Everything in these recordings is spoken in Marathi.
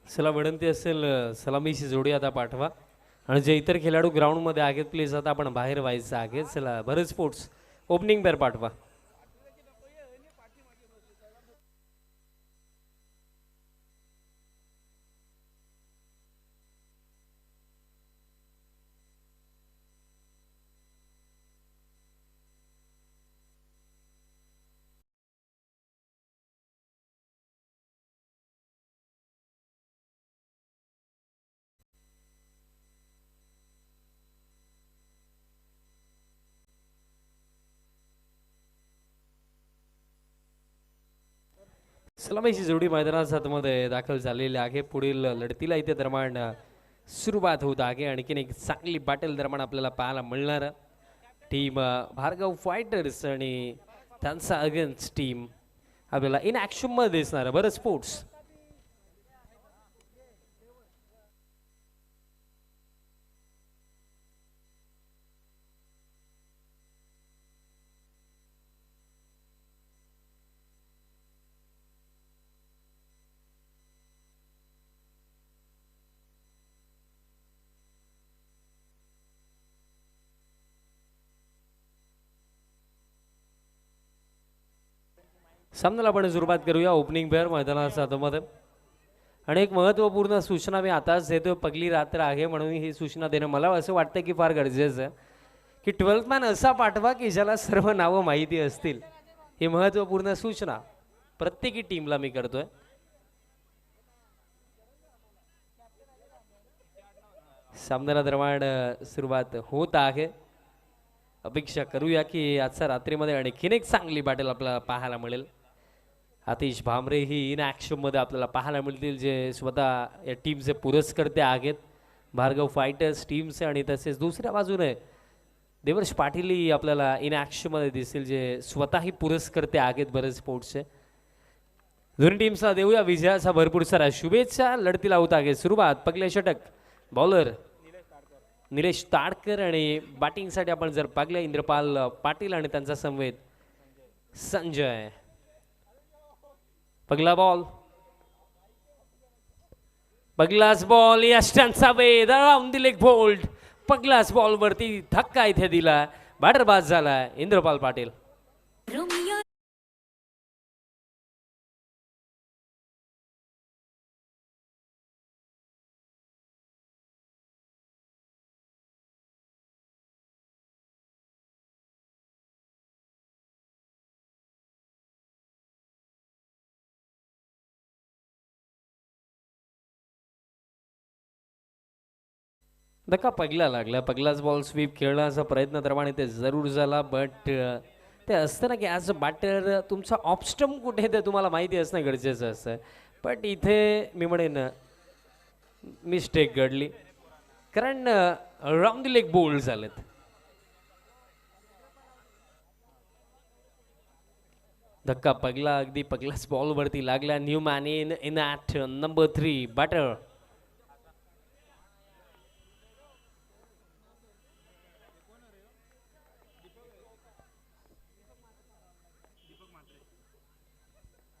चला विनंती असेल सलामीची जोडी आता पाठवा आणि जे इतर खेळाडू ग्राउंडमध्ये आहेत प्लीज आता आपण बाहेर व्हायचं आहे. चला बरं स्पोर्ट्स ओपनिंग पेअर पाठवा. सलामीची जोडी मैदानात मध्ये दाखल झालेली आहे. पुढील लढतीला इथे दरम्यान सुरुवात होत आहे. आणखीन एक चांगली बॅटल दरम्यान आपल्याला पाहायला मिळणार. टीम भार्गव फायटर्स आणि त्यांचा अगेन्स्ट टीम आपल्याला इन ऍक्शन मध्ये दिसणार. बरं स्पोर्ट्स सामन्याला आपण सुरुवात करूया. ओपनिंग पेअर मैदानाच्या मध्ये आणि एक महत्त्वपूर्ण सूचना मी आताच देतोय. पहिली रात्र आहे म्हणून ही सूचना देणं मला असं वाटतं की फार गरजेचं आहे की 12th मॅन असा पाठवा की ज्याला सर्व नावं माहिती असतील. ही महत्त्वपूर्ण सूचना प्रत्येकी टीमला मी करतोय. सामन्याला दरम्यान सुरुवात होत आहे. अपेक्षा करूया की आजच्या रात्रीमध्ये आणखीन एक चांगली बॅटल आपल्याला पाहायला मिळेल. आतिश भामरे ही इन ॲक्शनमध्ये आपल्याला पाहायला मिळतील जे स्वतः या टीमचे पुरस्कर्ते आहेत. भार्गव फायटर्स टीमचे आणि तसेच दुसऱ्या बाजूने देवर्ष पाटील ही आपल्याला इन ॲक्शनमध्ये दिसतील जे स्वतःही पुरस्कर्ते आहेत बरेच स्पोर्ट्सचे. दोन्ही टीमचा देऊया विजयाचा भरपूर सारा शुभेच्छा. लढतीला होत आहे सुरुवात. पगले षटक बॉलर निलेश ताडकर आणि बॅटिंगसाठी आपण जर पाहिलं इंद्रपाल पाटील आणि त्यांचा समवेत संजय. पगला बॉल पगलाच बॉल यष्टांचा वेध अराउंड द लेग बोल्ड. पगलाच बॉल वरती धक्का इथे दिला. बॅटर बाद झाला इंद्रपाल पाटील. धक्का पगला लागला. पगलाच बॉल स्वीप खेळण्याचा प्रयत्न प्रमाणे ते जरूर झाला. बट ते असतं ना की ॲज अ बॅटर तुमचा ऑप्स्टम कुठे ते तुम्हाला माहिती असणं गरजेचं असतं. बट इथे मी म्हणेन मिस्टेक घडली कारण राऊंड द लेग बोल्ड झालेत. धक्का पगला अगदी पगलाच बॉलवरती लागला. New man in at number 3 batter.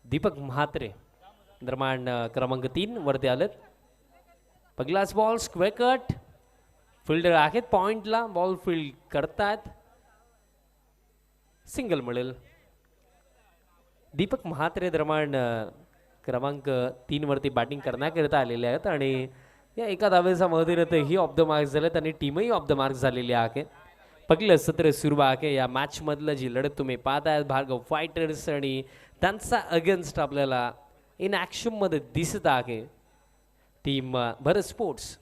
Deepak Mhatre दरम्यान क्रमांक 3 वरती आलेत. पगलाच बॉल स्क्वेअर कट. फिल्डर आहेत पॉइंटला. बॉल फील्ड करतात. सिंगल मिळेल. दीपक म्हात्रे दरम्यान क्रमांक 3 वरती बॅटिंग करण्याकरिता आलेले आहेत आणि या एका धावेचा मदतीने ही ऑफ द मार्क्स झालेत आणि टीमही ऑफ द मार्क्स झालेली आहे. पहिलं सत्र सुरू आहे. या मॅच मधलं जी लढत तुम्ही पाहताय भार्गव फायटर्स आणि त्यांचा अगेन्स्ट आपल्याला इन ॲक्शन मध्ये दिसत आहे team Bharat sports.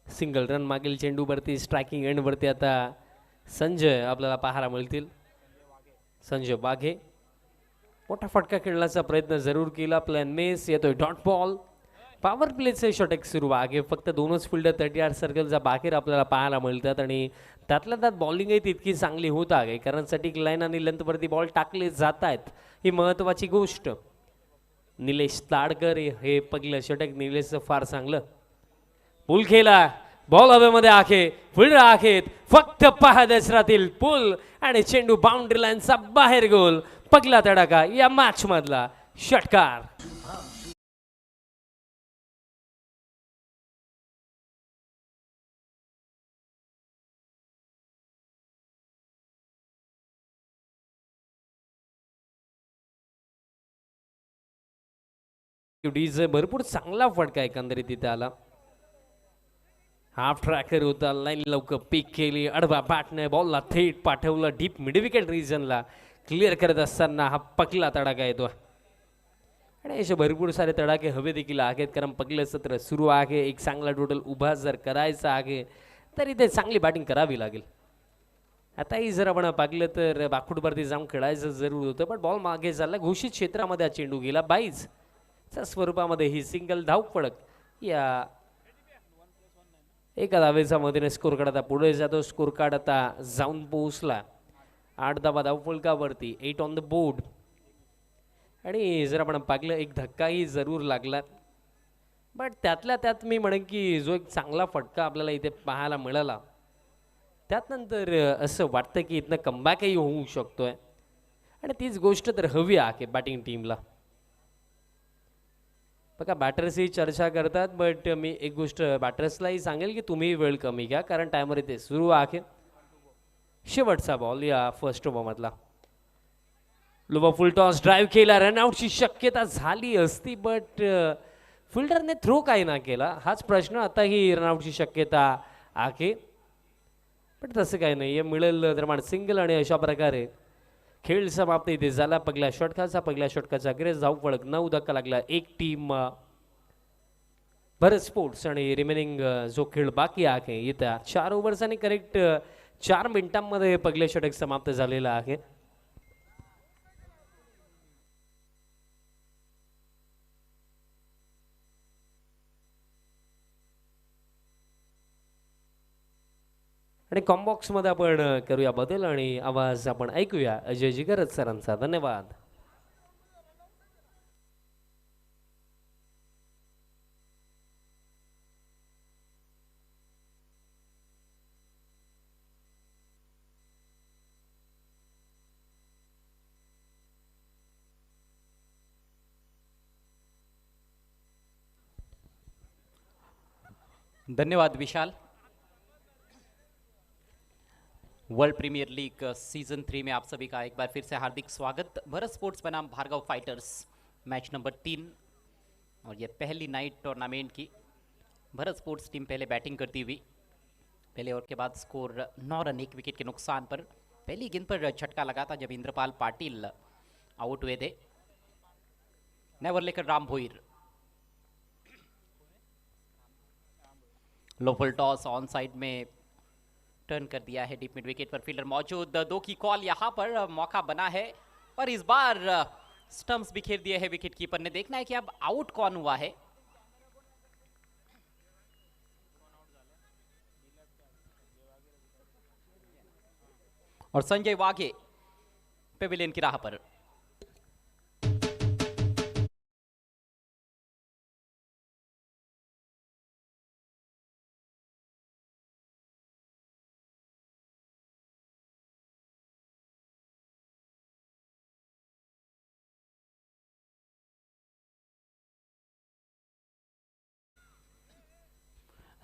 Single run मागील चेंडूवरती स्ट्रायकिंग एंडवरती आता संजय आपल्याला पाहायला मिळतील. संजय वाघे मोठा फटका खेळण्याचा प्रयत्न जरूर केला. Plan miss. येतोय डॉट बॉल. पॉवर प्लेचे षटक सुरू आहे. फक्त 2च फिल्डर 30 यार्ड सर्कलचा बाहेर आपल्याला पाहायला मिळतात आणि त्यातल्या त्यात बॉलिंगही तितकी चांगली होत आहे कारण सटिक लाईन आणि लेंथवरती बॉल टाकले जात आहेत. ही महत्त्वाची गोष्ट. निलेश ताडकर हे पहिलं षटक. निलेशचं फार चांगलं पूल खेळला. बॉल हवेमध्ये आहे. फिल्डर आहेत फक्त पहा दसरातील पूल आणि चेंडू बाउंड्री लाईनचा बाहेर गोल. पहिला तडाखा या मॅच मधला षटकार. डीजे भरपूर चांगला फटका एकंदरीत तिथे आला. हाफ ट्रॅकर होता, लाईन लवकर पिक केली, अडवा बॅटने बॉलला थेट पाठवलं डीप मिड विकेट रिजनला. क्लिअर करत असताना हा पकला तडाखा येतो आणि असे भरपूर सारे तडाखे हवे देखील आहेत, कारण पगलं सत्र सुरू आहे. एक चांगला टोटल उभा जर करायचा आहे तर इथे चांगली बॅटिंग करावी लागेल. आताही जर आपण पाहिलं तर बाकुडवरती जाऊन खेळायचं जरूर होतं, पण बॉल मागे चालला. घोषित क्षेत्रामध्ये हा चेंडू गेला. बाईजच्या स्वरूपामध्ये ही सिंगल धाव फळक या एका धावेच्या मधीने स्कोर कार्ड आता पुढे जातो. स्कोर कार्ड आता जाऊन पोहोचला 8 धावा धावफलकावरती, 8 ऑन द बोर्ड. आणि जर आपण पाहिलं एक धक्काही जरूर लागला, बट त्यातल्या त्यात मी म्हणेन की जो एक चांगला फटका आपल्याला इथे पाहायला मिळाला, त्यातनंतर असं वाटतं की इथनं कमबॅकही होऊ शकतोय. आणि तीच गोष्ट तर हवी आहे बॅटिंग टीमला. बघा बॅटर्सही चर्चा करतात, बट मी एक गोष्ट बॅटर्सलाही सांगेल की तुम्ही वेळ कमी घ्या, कारण टायमर इथे सुरू आहे. शेवटचा बॉल या फर्स्ट ओव्हरमधला. लोबा फुल टॉस ड्राईव्ह केला, रनआउटची शक्यता झाली असती, बट फिल्डरने थ्रो काही ना केला. हाच प्रश्न. आता ही रनआउटची शक्यता आहे, पण तसं काही नाही. मिळेल तर सिंगल आणि अशा प्रकारे खेळ समाप्त इथे झाला. पहिल्या षटकाचा ग्रेस धाव फळक 9 धक्का लागला. एक टीम भरत स्पोर्ट्स आणि रिमेनिंग जो खेळ बाकी आहे येत्या 4 ओव्हर्स आणि करेक्ट 4 मिनिटांमध्ये पहिले षटक समाप्त झालेलं आहे. आणि कॉम्बॉक्स मध्ये आपण करूया बदल आणि आवाज आपण ऐकूया अजय जिगरत सरांचा. धन्यवाद. धन्यवाद विशाल. वर्ल्ड प्रीमियर लीग सीजन 3 में आप सभी का एक बार फिर से हार्दिक स्वागत. भरत स्पोर्ट्स बनाम भार्गव फाइटर्स, मैच नंबर 3 और ये पहली नाइट टूर्नामेंट की. भरत स्पोर्ट्स टीम पहले बैटिंग करती हुई, पहले ओवर के बाद स्कोर 9 रन 1 विकेट के नुकसान पर. पहली गेंद पर झटका लगा था जब इंद्रपाल पाटिल आउट हुए थे. नेवर लेकर Ram Bhoir. Low full toss on side में टर्न कर दिया है. डीप मिड विकेट पर फील्डर मौजूद. 2 की कॉल यहां पर. मौका बना है और इस बार स्टंप्स बिखेर दिए हैं विकेट कीपर ने. देखना है कि अब आउट कौन हुआ है. और संजय वाघे पेविलियन की राह पर.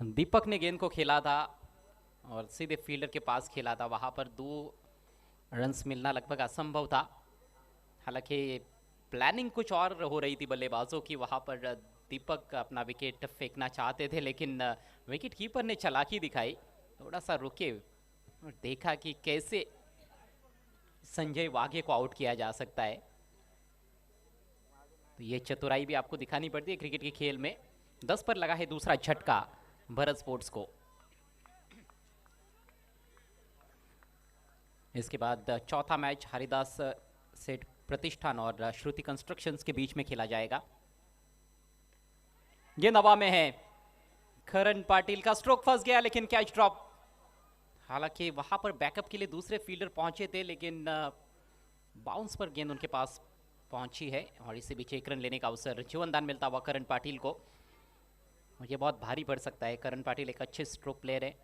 दीपक ने गेंद को खेला था और सीधे फील्डर के पास खेला था. वहां पर 2 रन्स मिलना लगभग असंभव था. हालांकि प्लानिंग कुछ और हो रही थी बल्लेबाजों की. वहां पर दीपक अपना विकेट फेंकना चाहते थे, लेकिन विकेट कीपर ने चालाकी दिखाई. थोड़ा सा रुके और देखा कि कैसे संजय वाघे को आउट किया जा सकता है. तो ये चतुराई भी आपको दिखानी पड़ती है क्रिकेट के खेल में. 10 पर लगा है दूसरा झटका भरत स्पोर्ट्स को. इसके बाद चौथा मैच हरिदास सेठ प्रतिष्ठान और श्रुति कंस्ट्रक्शंस के बीच में खेला जाएगा. गेंद हवा में है. करण पाटिल का स्ट्रोक फंस गया, लेकिन कैच ड्रॉप. हालांकि वहां पर बैकअप के लिए दूसरे फील्डर पहुंचे थे, लेकिन बाउंस पर गेंद उनके पास पहुंची है और इसी बीच 1 रन लेने का अवसर जीवनदान मिलता हुआ करण पाटिल को. ये बहुत भारी पड़ सकता है. करण पाटिल एक अच्छे स्ट्रोक प्लेयर है.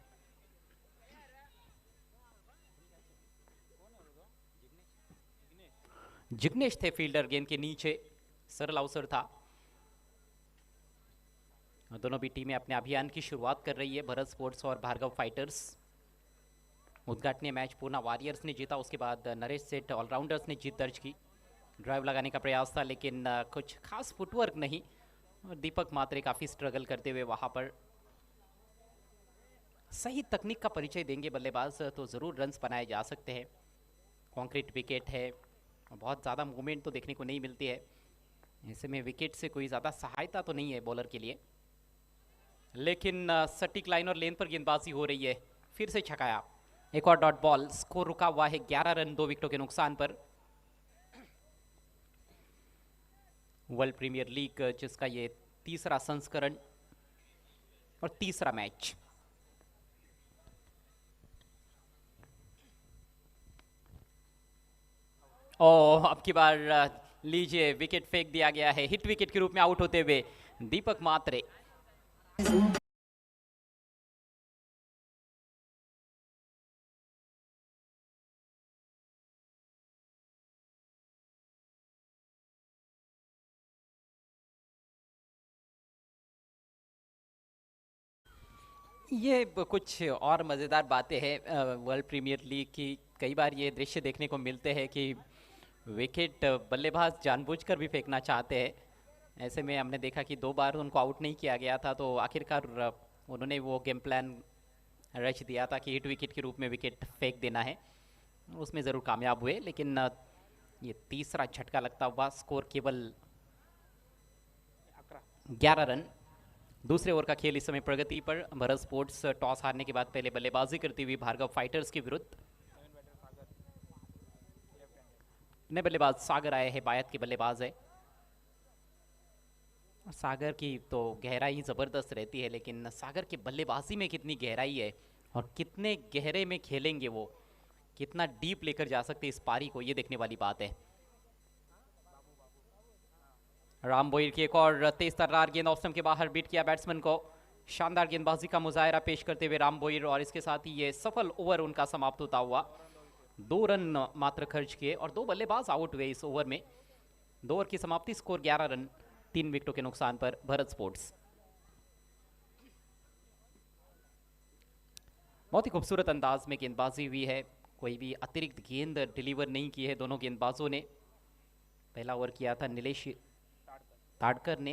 जिग्नेश थे फील्डर. गेंद के नीचे सरल अवसर था. दोनों भी टीमें अपने अभियान की शुरुआत कर रही है, भरत स्पोर्ट्स और भार्गव फाइटर्स। उद्घाटनीय मैच पूना वॉरियर्स ने जीता, उसके बाद नरेश सेठ ऑलराउंडर्स ने जीत दर्ज की। ड्राइव लगाने का प्रयास था लेकिन कुछ खास फुटवर्क नहीं, और दीपक मात्रे काफ़ी स्ट्रगल करते हुए वहाँ पर सही तकनीक का परिचय देंगे बल्लेबाज तो ज़रूर रन्स बनाए जा सकते हैं। कॉन्क्रीट विकेट है, बहुत ज़्यादा मूवमेंट तो देखने को नहीं मिलती है, ऐसे में विकेट से कोई ज़्यादा सहायता तो नहीं है बॉलर के लिए। लेकिन सटीक लाइन और लेन पर गेंदबाजी हो रही है, फिर से छकाया, एक और डॉट बॉल। स्कोर रुका हुआ है 11 रन 2 विकेटों के नुकसान पर। वर्ल्ड प्रीमियर लीग जिसका ये तीसरा संस्करण और तीसरा मैच। अब की बार लीजिए, विकेट फेंक दिया गया है, हिट विकेट के रूप में आउट होते हुए दीपक मात्रे। ये कुछ और मज़ेदार बातें हैं वर्ल्ड प्रीमियर लीग की। कई बार ये दृश्य देखने को मिलते हैं कि विकेट बल्लेबाज जानबूझकर भी फेंकना चाहते हैं। ऐसे में हमने देखा कि 2 बार उनको आउट नहीं किया गया था, तो आखिरकार उन्होंने वो गेम प्लान रच दिया था कि हिट विकेट के रूप में विकेट फेंक देना है। उसमें ज़रूर कामयाब हुए, लेकिन ये तीसरा झटका लगता हुआ। स्कोर केवल 11 रन। दूसरे ओवर का खेल इस समय प्रगति पर। भरत स्पोर्ट्स टॉस हारने के बाद पहले बल्लेबाजी करती हुई भार्गव फाइटर्स के विरुद्ध। नए बल्लेबाज सागर आए हैं, बायत के बल्लेबाज है। सागर की तो गहराई ज़बरदस्त रहती है, लेकिन सागर के बल्लेबाजी में कितनी गहराई है और कितने गहरे में खेलेंगे वो, कितना डीप लेकर जा सकते इस पारी को, ये देखने वाली बात है। राम बोयर की एक और तेज तर्रार गेंद ऑफ स्टंप के बाहर बीट किया बैट्समैन को। शानदार गेंदबाजी का मुजाहरा पेश करते हुए राम बोयर, और इसके साथ ही ये सफल ओवर उनका समाप्त होता हुआ। 2 रन मात्र खर्च किए और 2 बल्लेबाज आउट हुए इस ओवर में। 2 ओवर की समाप्ति, स्कोर 11 रन 3 विकेटों के नुकसान पर भरत स्पोर्ट्स। बहुत ही खूबसूरत अंदाज में गेंदबाजी हुई है, कोई भी अतिरिक्त गेंद डिलीवर नहीं की है दोनों गेंदबाजों ने। पहला ओवर किया था नीलेश ताड़कर ने,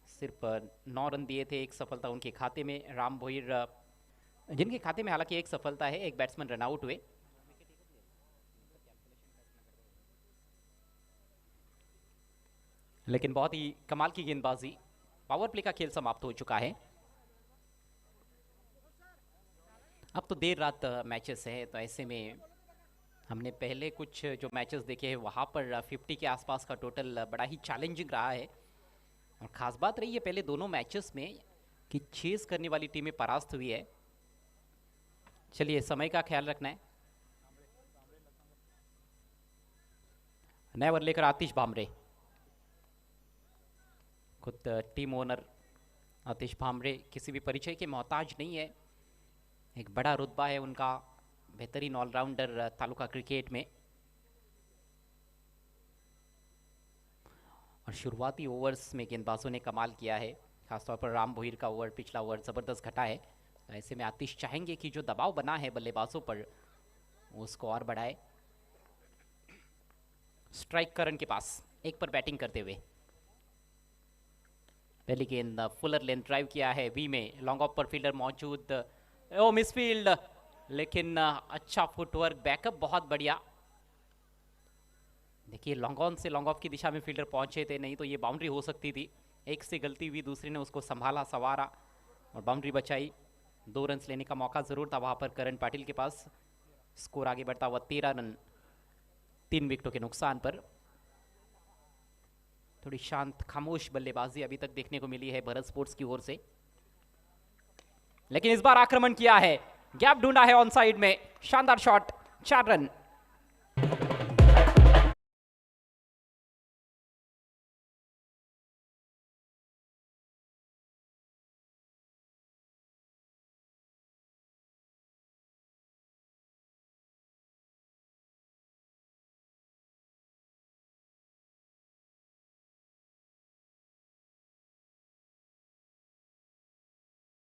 सिर्फ 9 रन दिए थे, एक सफलता उनके खाते में। राम भोईर जिनके खाते में हालांकि एक सफलता है, एक बैट्समैन रन आउट हुए। लेकिन बहुत ही कमाल की गेंदबाजी। पावर प्ले का खेल समाप्त हो चुका है। अब तो देर रात मैचेस है, तो ऐसे में हमने पहले कुछ जो मैचेस देखे हैं वहाँ पर 50 के आसपास का टोटल बड़ा ही चैलेंजिंग रहा है। और ख़ास बात रही है पहले दोनों मैचेस में कि चेस करने वाली टीमें परास्त हुई है। चलिए, समय का ख्याल रखना है। नया ओवर लेकर आतिश भामरे, खुद टीम ओनर आतिश भामरे किसी भी परिचय के मोहताज नहीं है। एक बड़ा रुतबा है उनका, बेहतरीन ऑलराउंडर तालुका क्रिकेट में। और शुरुआती ओवर्स में गेंदबाजों ने कमाल किया है, खासतौर पर राम भोईर का ओवर, पिछला ओवर ज़बरदस्त घटा है। तो ऐसे में आतिश चाहेंगे कि जो दबाव बना है बल्लेबाजों पर उसको और बढ़ाए। स्ट्राइक करन के पास, एक पर बैटिंग करते हुए पहली गेंद, फुलर लेंथ ड्राइव किया है वी में, लॉन्ग ऑफ पर फील्डर मौजूद, ओ मिसफील्ड, लेकिन अच्छा फुटवर्क, बैकअप बहुत बढ़िया। देखिए, long on say long off की दिशा में फील्डर पहुंचे थे, नहीं तो ये बाउंड्री हो सकती थी। एक से गलती हुई, दूसरे ने उसको संभाला, संवारा और बाउंड्री बचाई। 2 रन लेने का मौका ज़रूर था वहाँ पर करण पाटिल के पास। स्कोर आगे बढ़ता हुआ 13 रन 3 विकेटों के नुकसान पर। थोड़ी शांत खामोश बल्लेबाजी अभी तक देखने को मिली है भरत स्पोर्ट्स की ओर से, लेकिन इस बार आक्रमण किया है, गैप ढूंढा है ऑन साइड में, शानदार शॉट, 4 रन।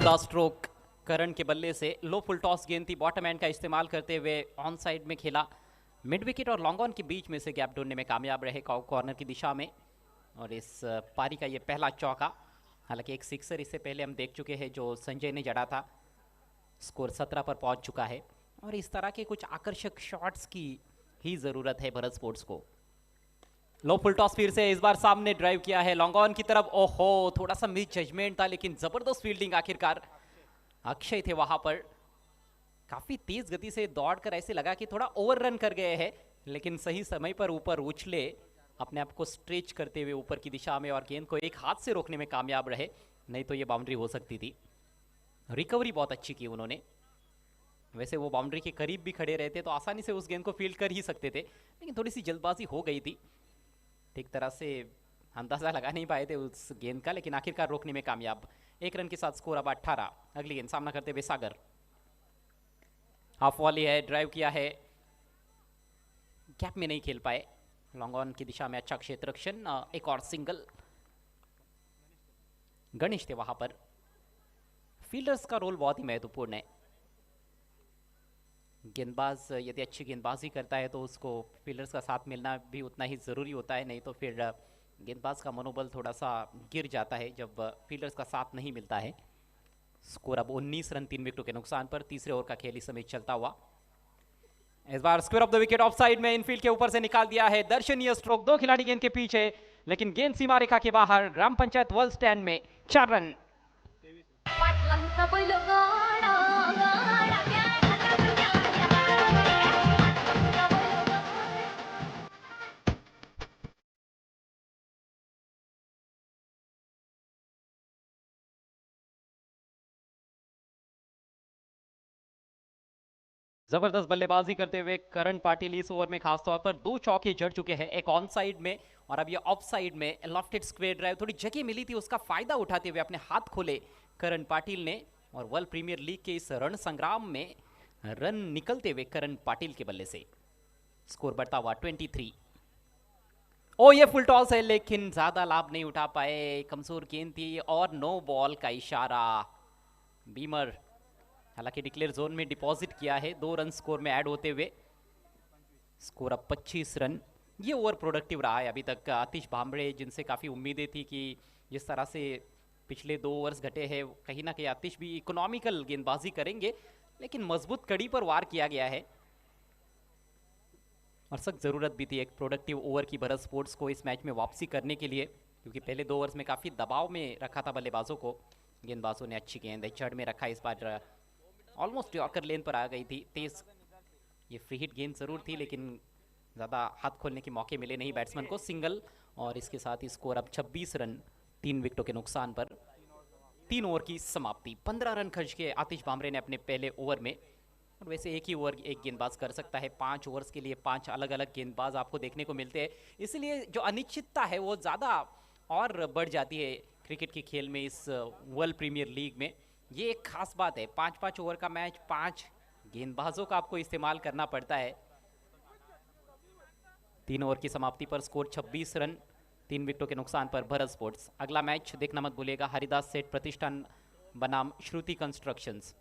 उम्दा स्ट्रोक करण के बल्ले से। लो फुल टॉस गेंद थी, बॉटम एंड का इस्तेमाल करते हुए ऑन साइड में खेला। मिड विकेट और लॉन्ग ऑन के बीच में से गैप ढूंढने में कामयाब रहे कॉर्नर की दिशा में। और इस पारी का ये पहला चौका, हालांकि एक सिक्सर इससे पहले हम देख चुके हैं जो संजय ने जड़ा था। स्कोर 17 पर पहुंच चुका है और इस तरह के कुछ आकर्षक शॉट्स की ही ज़रूरत है भारत स्पोर्ट्स को। लो फुल टॉस फिर से इस बार सामने ड्राइव किया है लॉन्ग ऑन की तरफ। ओहो, थोड़ा सा मिस जजमेंट था, लेकिन जबरदस्त फील्डिंग आखिरकार। अक्षय थे वहां पर, काफी तेज गति से दौड़कर ऐसे लगा कि थोड़ा ओवर रन कर गए हैं, लेकिन सही समय पर ऊपर उछले, अपने आप को स्ट्रेच करते हुए ऊपर की दिशा में और गेंद को एक हाथ से रोकने में कामयाब रहे, नहीं तो ये बाउंड्री हो सकती थी। रिकवरी बहुत अच्छी की उन्होंने। वैसे वो बाउंड्री के करीब भी खड़े रहते तो आसानी से उस गेंद को फील्ड कर ही सकते थे, लेकिन थोड़ी सी जल्दबाजी हो गई थी। ठीक तरह से अंदाजा लगा नहीं पाए थे उस गेंद का, लेकिन आखिरकार रोकने में कामयाब। एक रन के साथ स्कोर अब 18। अगली गेंद सामना करते हुए सागर। हाफ वॉली है, ड्राइव किया है, गैप में नहीं खेल पाए। लॉन्ग ऑन की दिशा में अच्छा क्षेत्र रक्षण, एक और सिंगल। गणेश थे वहां पर। फील्डर्स का रोल बहुत ही महत्वपूर्ण है। गेंदबाज यदि अच्छी गेंदबाजी करता है तो उसको फील्डर्स का साथ मिलना भी उतना ही ज़रूरी होता है, नहीं तो फिर गेंदबाज का मनोबल थोड़ा सा गिर जाता है जब फील्डर्स का साथ नहीं मिलता है। स्कोर अब 19 रन 3 विकेटों के नुकसान पर। तीसरे ओवर का खेल इस समय चलता हुआ। इस बार square of the wicket off side में इनफील्ड के ऊपर से निकाल दिया है। दर्शनीय स्ट्रोक, दो खिलाड़ी गेंद के पीछे, लेकिन गेंद सीमा रेखा के बाहर। ग्राम पंचायत वर्ल्ड स्टैंड में 4 रन। जबरदस्त बल्लेबाजी करते हुए करण पाटिल इस ओवर में खासतौर पर 2 चौके जड़ चुके हैं, एक ऑन साइड में और अब ये ऑफ साइड में। लॉफ्टेड स्क्वेयर ड्राइव, थोड़ी जगह मिली थी, उसका फायदा उठाते हुए अपने हाथ खोले करण पाटिल ने। और वर्ल्ड प्रीमियर लीग के इस रण संग्राम में रन निकलते हुए करण पाटिल के बल्ले से। स्कोर बढ़ता हुआ 23। ओ, ये फुल टॉस है, लेकिन ज्यादा लाभ नहीं उठा पाए, कमजोर गेंद थी और नो बॉल का इशारा। बीमर हालांकि डिक्लेयर जोन में डिपॉजिट किया है, 2 रन स्कोर में ऐड होते हुए। स्कोर अब 25 रन। ये ओवर प्रोडक्टिव रहा है अभी तक। आतिश भांबड़े, जिनसे काफ़ी उम्मीदें थी कि जिस तरह से पिछले 2 ओवर्स घटे हैं, कहीं ना कहीं आतिश भी इकोनॉमिकल गेंदबाजी करेंगे, लेकिन मजबूत कड़ी पर वार किया गया है और सख्त ज़रूरत भी थी एक प्रोडक्टिव ओवर की भारत स्पोर्ट्स को इस मैच में वापसी करने के लिए, क्योंकि पहले 2 ओवर्स में काफ़ी दबाव में रखा था बल्लेबाजों को। गेंदबाजों ने अच्छी गेंद जड़ में रखा, इस बार ऑलमोस्ट यॉर्कर लेन पर आ गई थी तेज। ये फ्री हिट गेंद जरूर थी, लेकिन ज़्यादा हाथ खोलने के मौके मिले नहीं बैट्समैन को। सिंगल और इसके साथ ही स्कोर अब 26 रन 3 विकेटों के नुकसान पर। 3 ओवर की समाप्ति। 15 रन खर्च के आतिश भांबरे ने अपने पहले ओवर में। और वैसे एक ही ओवर एक गेंदबाज कर सकता है, 5 ओवर्स के लिए 5 अलग अलग गेंदबाज आपको देखने को मिलते हैं, इसलिए जो अनिश्चितता है वो ज़्यादा और बढ़ जाती है क्रिकेट के खेल में इस वर्ल्ड प्रीमियर लीग में। ये एक खास बात है, 5-5 ओवर का मैच, 5 गेंदबाजों का आपको इस्तेमाल करना पड़ता है। 3 ओवर की समाप्ति पर स्कोर 26 रन 3 विकेटों के नुकसान पर भारत स्पोर्ट्स। अगला मैच देखना मत भूलिएगा, हरिदास सेठ प्रतिष्ठान बनाम श्रुति कंस्ट्रक्शंस।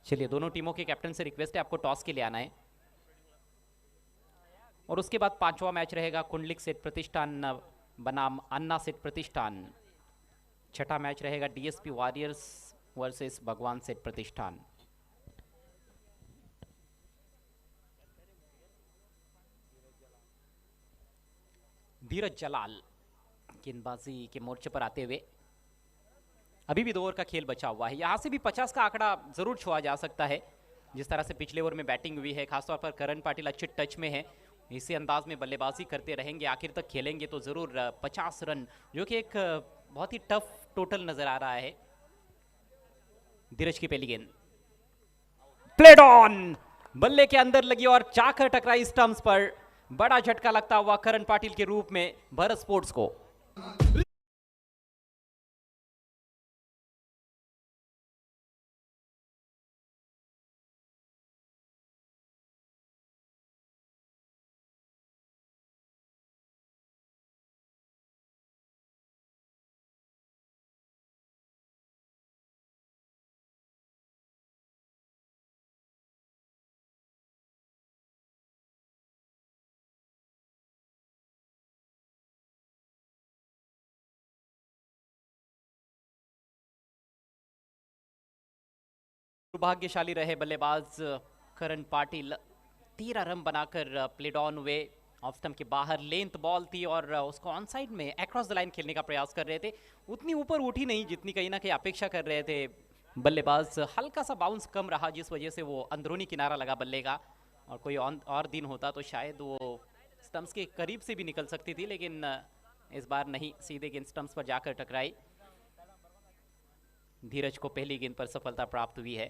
चलिए, दोनों टीमों के कैप्टन से रिक्वेस्ट है आपको टॉस के लिए आना है। और उसके बाद 5वां मैच रहेगा कुंडलिक सेठ प्रतिष्ठान बनाम अन्ना सेठ प्रतिष्ठान। 6ठा मैच रहेगा डीएसपी वॉरियर्स वर्सेस भगवान सेठ प्रतिष्ठान। धीरज जलाल गेंदबाजी के मोर्चे पर आते हुए। अभी भी 2 ओवर का खेल बचा हुआ है, यहां से भी 50 का आंकड़ा जरूर छुआ जा सकता है। जिस तरह से पिछले ओवर में बैटिंग हुई है, खासतौर पर करण पाटिल अच्छे टच में है, इसी अंदाज में बल्लेबाजी करते रहेंगे, आखिर तक खेलेंगे तो जरूर 50 रन, जो कि एक बहुत ही टफ टोटल नजर आ रहा है। धीरज की पहली गेंद प्लेड ऑन, बल्ले के अंदर लगी और जाकर टकराई स्टंप्स पर। बड़ा झटका लगता हुआ करण पाटिल के रूप में भारत स्पोर्ट्स को। भाग्यशाली रहे बल्लेबाज करण पाटिल। 13 रन बनाकर प्लेड ऑन हुए। ऑफ स्टंप के बाहर लेंथ बॉल थी और उसको ऑन साइड में अक्रॉस द लाइन खेलने का प्रयास कर रहे थे। उतनी ऊपर उठी नहीं जितनी कहीं ना कहीं अपेक्षा कर रहे थे बल्लेबाज। हल्का सा बाउंस कम रहा जिस वजह से वो अंदरूनी किनारा लगा बल्ले का। और कोई और दिन होता तो शायद वो स्टंप्स के करीब से भी निकल सकती थी, लेकिन इस बार नहीं, सीधे गेंद स्टंप्स पर जाकर टकराई। धीरज को पहली गेंद पर सफलता प्राप्त हुई है।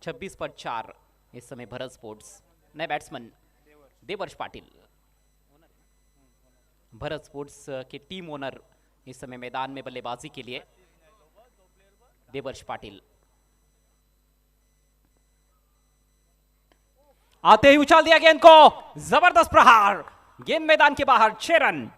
26 पर 4 इस समय भारत स्पोर्ट्स। नए बैट्समैन देवर्ष पाटिल। भारत स्पोर्ट्स के टीम ओनर इस समय मैदान में बल्लेबाजी के लिए देवर्ष पाटिल। आते ही उछाल दिया गेंद को, जबरदस्त प्रहार, गेंद मैदान के बाहर। 6 रन।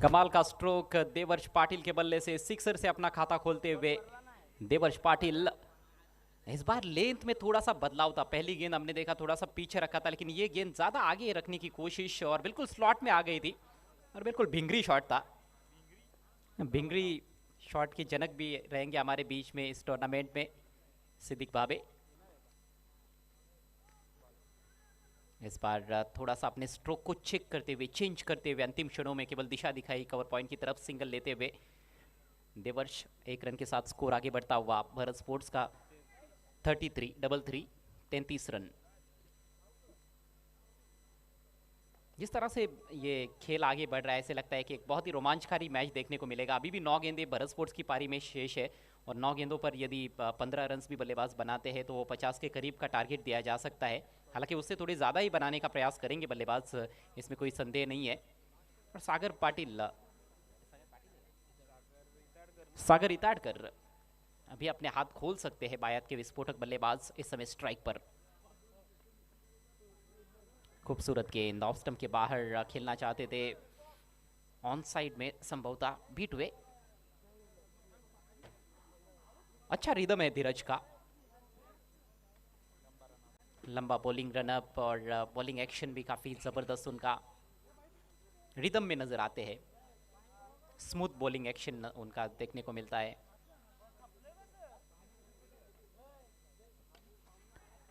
कमाल का स्ट्रोक देवर्ष पाटिल के बल्ले से, सिक्सर से अपना खाता खोलते हुए देवर्ष पाटिल। इस बार लेंथ में थोड़ा सा बदलाव था। पहली गेंद हमने देखा थोड़ा सा पीछे रखा था, लेकिन ये गेंद ज्यादा आगे रखने की कोशिश और बिल्कुल स्लॉट में आ गई थी और बिल्कुल भिंगरी शॉट था। भिंगरी शॉट के जनक भी रहेंगे हमारे बीच में इस टूर्नामेंट में सिद्दीक भाबे। इस बार थोड़ा सा अपने स्ट्रोक को चेक करते हुए, चेंज करते हुए, अंतिम क्षणों में केवल दिशा दिखाई कवर पॉइंट की तरफ सिंगल लेते हुए देवर्ष 1 रन के साथ स्कोर आगे बढ़ता हुआ। भारत स्पोर्ट्स का 33 33 रन। जिस तरह से ये खेल आगे बढ़ रहा है, ऐसे लगता है कि एक बहुत ही रोमांचकारी मैच देखने को मिलेगा। अभी भी 9 गेंदें भारत स्पोर्ट्स की पारी में शेष है और 9 गेंदों पर यदि 15 रन भी बल्लेबाज बनाते हैं तो वो 50 के करीब का टारगेट दिया जा सकता है। हालांकि उससे थोड़ी ज़्यादा ही बनाने का प्रयास करेंगे बल्लेबाज, इसमें कोई संदेह नहीं है। और सागर इताड़कर अभी अपने हाथ खोल सकते हैं। बायत के विस्फोटक बल्लेबाज इस समय स्ट्राइक पर। खूबसूरत गेंद ऑफ स्टंप के बाहर खेलना चाहते थे, ऑन साइड में संभवतः बीट हुए। अच्छा रिदम है धीरज का, लंबा बॉलिंग रनअप और बॉलिंग एक्शन भी काफी जबरदस्त उनका रिदम में नजर आते हैं। स्मूथ बॉलिंग एक्शन उनका देखने को मिलता है।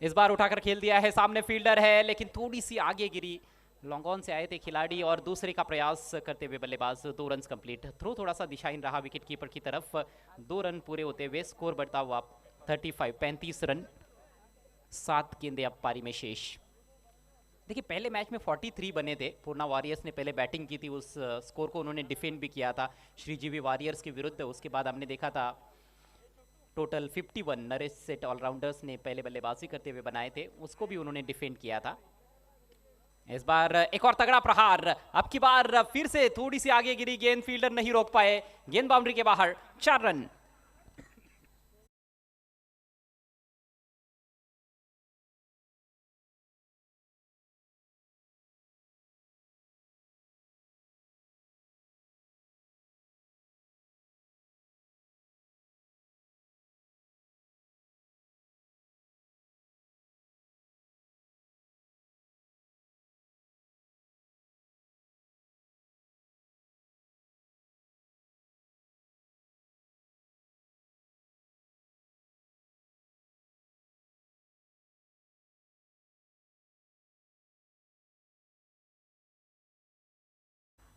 इस बार उठाकर खेल दिया है, सामने फील्डर है लेकिन थोड़ी सी आगे गिरी। लॉन्ग ऑन से आए थे खिलाड़ी और दूसरे का प्रयास करते हुए बल्लेबाज। 2 रन कंप्लीट। थ्रो थोड़ा सा दिशाहीन रहा विकेट कीपर की तरफ। 2 रन पूरे होते हुए स्कोर बढ़ता हुआ 35 रन। 7 गेंदें अब पारी में शेष। देखिए पहले मैच में 43 बने थे। पूर्णा वॉरियर्स ने पहले बैटिंग की थी, उस स्कोर को उन्होंने डिफेंड भी किया था श्रीजीवी वॉरियर्स के विरुद्ध। उसके बाद हमने देखा था टोटल 51 नरेश सेठ ऑलराउंडर्स ने पहले बल्लेबाजी करते हुए बनाए थे, उसको भी उन्होंने डिफेंड किया था। इस बार एक और तगड़ा प्रहार, अब की बार फिर से थोड़ी सी आगे गिरी गेंद, फील्डर नहीं रोक पाए, गेंद बाउंड्री के बाहर। 4 रन।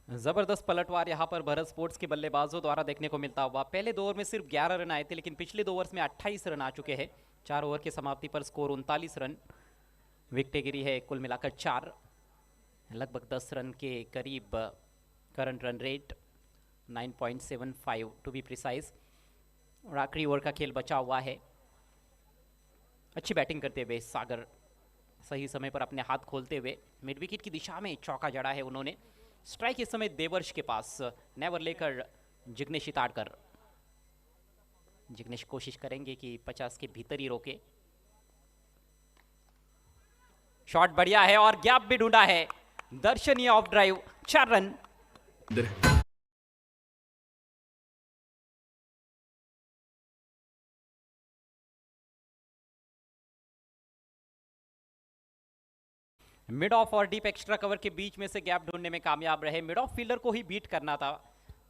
जबरदस्त पलटवार यहां पर भारत स्पोर्ट्स के बल्लेबाजों द्वारा देखने को मिलता हुआ। पहले 2 ओवर में सिर्फ 11 रन आए थे, लेकिन पिछले 2 ओवर्स में 28 रन आ चुके हैं। 4 ओवर की समाप्ति पर स्कोर 39 रन। विकेटें गिरी है कुल मिलाकर 4, लगभग 10 रन के करीब current run rate 9.75 to be precise. और आखिरी ओवर का खेल बचा हुआ है। अच्छी बैटिंग करते हुए सागर सही समय पर अपने हाथ खोलते हुए मिड विकेट की दिशा में चौका जड़ा है उन्होंने। स्ट्राइक इस समय देवर्ष के पास, नेवर लेकर जिग्नेश इताड़कर। जिग्नेश कोशिश करेंगे कि 50 के भीतर ही रोके। शॉट बढ़िया है और गैप भी ढूंढा है। दर्शनीय of drive, 4 run. Mid of और डीप एक्स्ट्रा कवर के बीच में से गैप ढूंढने में कामयाब रहे। मिड ऑफ फील्डर को ही बीट करना था,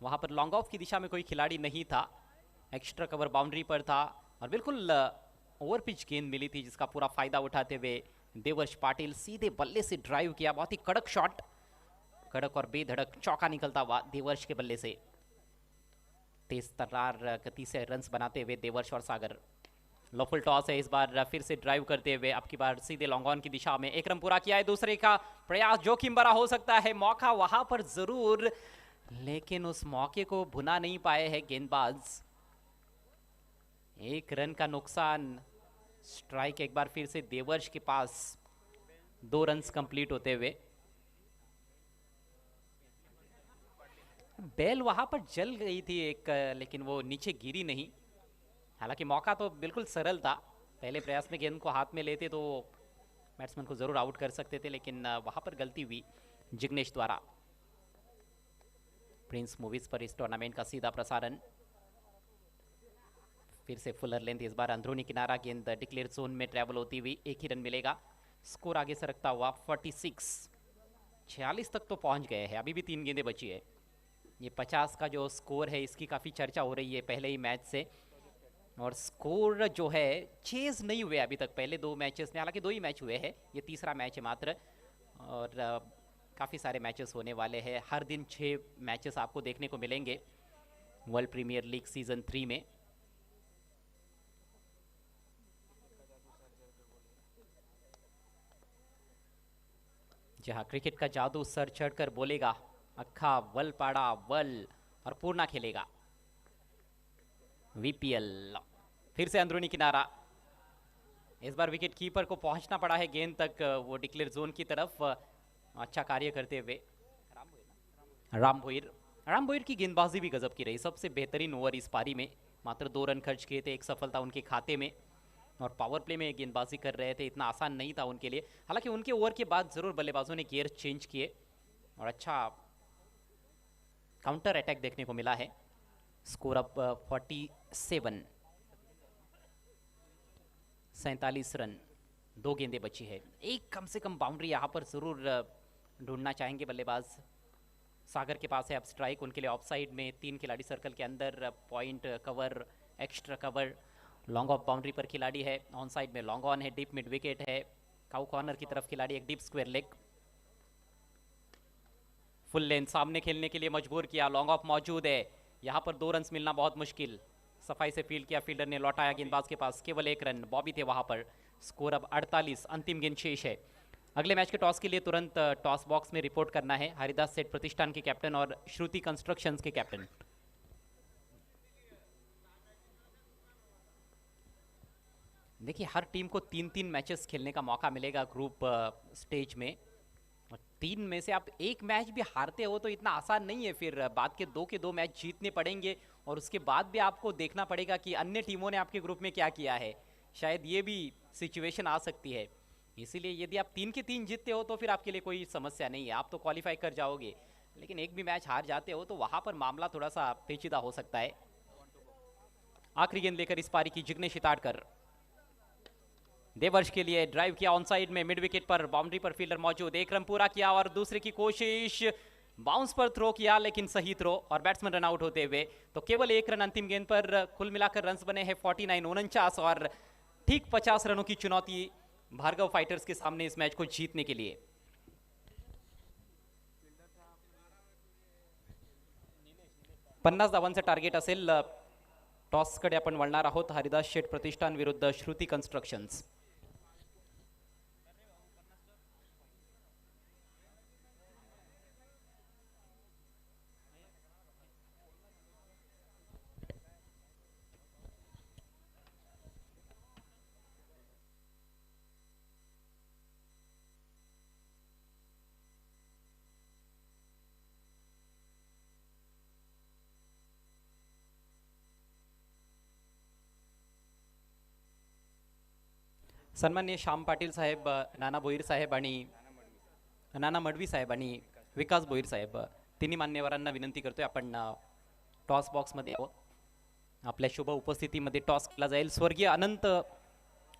वहां पर लॉन्ग ऑफ की दिशा में कोई खिलाड़ी नहीं था। एक्स्ट्रा कवर बाउंड्री पर था और बिल्कुल ओवर पिच गेंद मिली थी, जिसका पूरा फायदा उठाते हुए देवर्ष पाटिल सीधे बल्ले से ड्राइव किया। बहुत ही कड़क शॉट, कड़क और बेधड़क चौका निकलता हुआ देवर्ष के बल्ले से। तेज तर्रार गति से रन्स बनाते हुए देवर्ष और सागर। लॉफुल टॉस है इस बार, फिर से ड्राइव करते हुए अब की बार सीधे लॉन्ग ऑन की दिशा में। एक रन पूरा किया है। दूसरे का प्रयास जोखिम भरा हो सकता है, मौका वहां पर जरूर, लेकिन उस मौके को भुना नहीं पाए हैं गेंदबाज। एक रन का नुकसान। स्ट्राइक एक बार फिर से देवर्ष के पास, 2 रन्स कंप्लीट होते हुए। बेल वहां पर जल गई थी एक, लेकिन वो नीचे गिरी नहीं। हालांकि मौका तो बिल्कुल सरल था, पहले प्रयास में गेंद को हाथ में लेते तो बैट्समैन को जरूर आउट कर सकते थे, लेकिन वहां पर गलती हुई जिग्नेश द्वारा। प्रिंस मूवीज पर इस टूर्नामेंट का सीधा प्रसारण। फिर से फुलर लेंथ, इस बार अंदरूनी किनारा, गेंद डिक्लेयर जोन में ट्रैवल होती हुई 1 ही रन मिलेगा। स्कोर आगे सरकता हुआ 46, 46 तक तो पहुंच गए हैं, अभी भी 3 गेंदें बची है। ये 50 का जो स्कोर है इसकी काफ़ी चर्चा हो रही है पहले ही मैच से, और स्कोर जो है चेज नहीं हुए अभी तक पहले 2 मैचेस में। हालांकि 2 ही मैच हुए हैं, ये तीसरा मैच है मात्र, और काफ़ी सारे मैचेस होने वाले हैं। हर दिन 6 मैचेस आपको देखने को मिलेंगे वर्ल्ड प्रीमियर लीग सीजन 3 में। जहां क्रिकेट का जादू सर चढ़कर बोलेगा, अखा वल पाड़ा वल, और पूर्णा खेलेगा। वीपीएल फिर से अंदरूनी किनारा, इस बार विकेट कीपर को पहुंचना पड़ा है गेंद तक, वो डिक्लेयर जोन की तरफ अच्छा कार्य करते हुए। राम भोईर की गेंदबाजी भी गजब की रही, सबसे बेहतरीन ओवर इस पारी में। मात्र 2 रन खर्च किए थे, एक सफलता उनके खाते में, और पावर प्ले में गेंदबाजी कर रहे थे, इतना आसान नहीं था उनके लिए। हालांकि उनके ओवर के बाद जरूर बल्लेबाजों ने गियर चेंज किए और अच्छा काउंटर अटैक देखने को मिला है। स्कोर अब 47, 47 रन, 2 गेंदें बची है। एक कम से कम बाउंड्री यहाँ पर जरूर ढूंढना चाहेंगे बल्लेबाज। सागर के पास है अब स्ट्राइक, उनके लिए ऑफ साइड में 3 खिलाड़ी सर्कल के अंदर, point cover, extra cover, long off boundary पर खिलाड़ी है, ऑन साइड में लॉन्ग ऑन है, डीप मिड विकेट है, काउ कॉर्नर की तरफ खिलाड़ी, एक deep square leg. Full length सामने खेलने के लिए मजबूर किया, लॉन्ग ऑफ मौजूद है, यहाँ पर 2 रन्स मिलना बहुत मुश्किल। सफाई से फील्ड किया, फील्डर ने लौटाया गेंदबाज के पास, केवल 1 रन, बॉबी थे वहां पर। स्कोर अब 48, अंतिम गेंद शेष है। अगले मैच के टॉस के लिए तुरंत टॉस बॉक्स में रिपोर्ट करना है हरिदास सेठ प्रतिष्ठान के कैप्टन और श्रुति कंस्ट्रक्शंस के कैप्टन। देखिए, हर टीम को 3-3 मैचेस खेलने का मौका मिलेगा ग्रुप स्टेज में, और 3 में से आप 1 मैच भी हारते हो तो इतना आसान नहीं है, फिर बाद के 2 के 2 मैच जीतने पड़ेंगे, और उसके बाद भी आपको देखना पड़ेगा कि अन्य टीमों ने आपके ग्रुप में क्या किया है। शायद ये भी सिचुएशन आ सकती है, इसीलिए यदि आप 3 के 3 जीतते हो तो फिर आपके लिए कोई समस्या नहीं है, आप तो क्वालिफाई कर जाओगे। लेकिन एक भी मैच हार जाते हो तो वहां पर मामला थोड़ा सा पेचीदा हो सकता है। आखिरी गेंद लेकर इस पारी की जिग्नेश इताड़कर, देवर्ष के लिए ड्राइव किया ऑन साइड में, मिड विकेट पर बाउंड्री पर फील्डर मौजूद, 1 रन पूरा किया, और दूसरे की कोशिश, बाउंस पर थ्रो किया लेकिन सही थ्रो, और बैट्समैन रन आउट होते हुए। तो केवल 1 रन अंतिम गेंद पर, कुल मिलाकर रन्स बने हैं 49, 49, और ठीक 50 रनों की चुनौती भार्गव फाइटर्स के सामने इस मैच को जीतने के लिए। पन्नास धावांचं टार्गेट असेल। टॉसकडे आपण वळणार आहोत, हरिदास शेठ प्रतिष्ठान विरुद्ध श्रुती कन्स्ट्रक्शन्स। सन्माननीय श्याम पाटील साहेब, नाना भोईर साहेब आणि नाना मडवी साहेब आणि विकास भोईर साहेब, तिन्ही मान्यवरांना विनंती करतोय आपण टॉस बॉक्समध्ये यावं. आपल्या शुभ उपस्थितीमध्ये टॉस केला जाईल. स्वर्गीय अनंत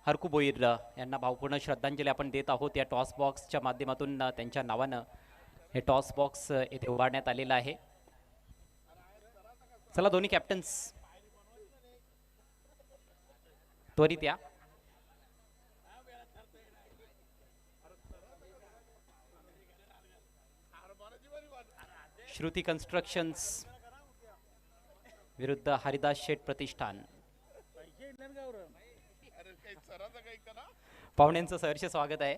हरकू भोईर यांना भावपूर्ण श्रद्धांजली आपण देत आहोत. या टॉस बॉक्सच्या माध्यमातून त्यांच्या नावानं हे टॉस बॉक्स येथे उभारण्यात आलेलं आहे. चला दोन्ही कॅप्टन्स त्वरित या. श्रुती कन्स्ट्रक्शन्स विरुद्ध हरिदास शेठ प्रतिष्ठान. पाहुण्यांचं सहर्ष स्वागत आहे.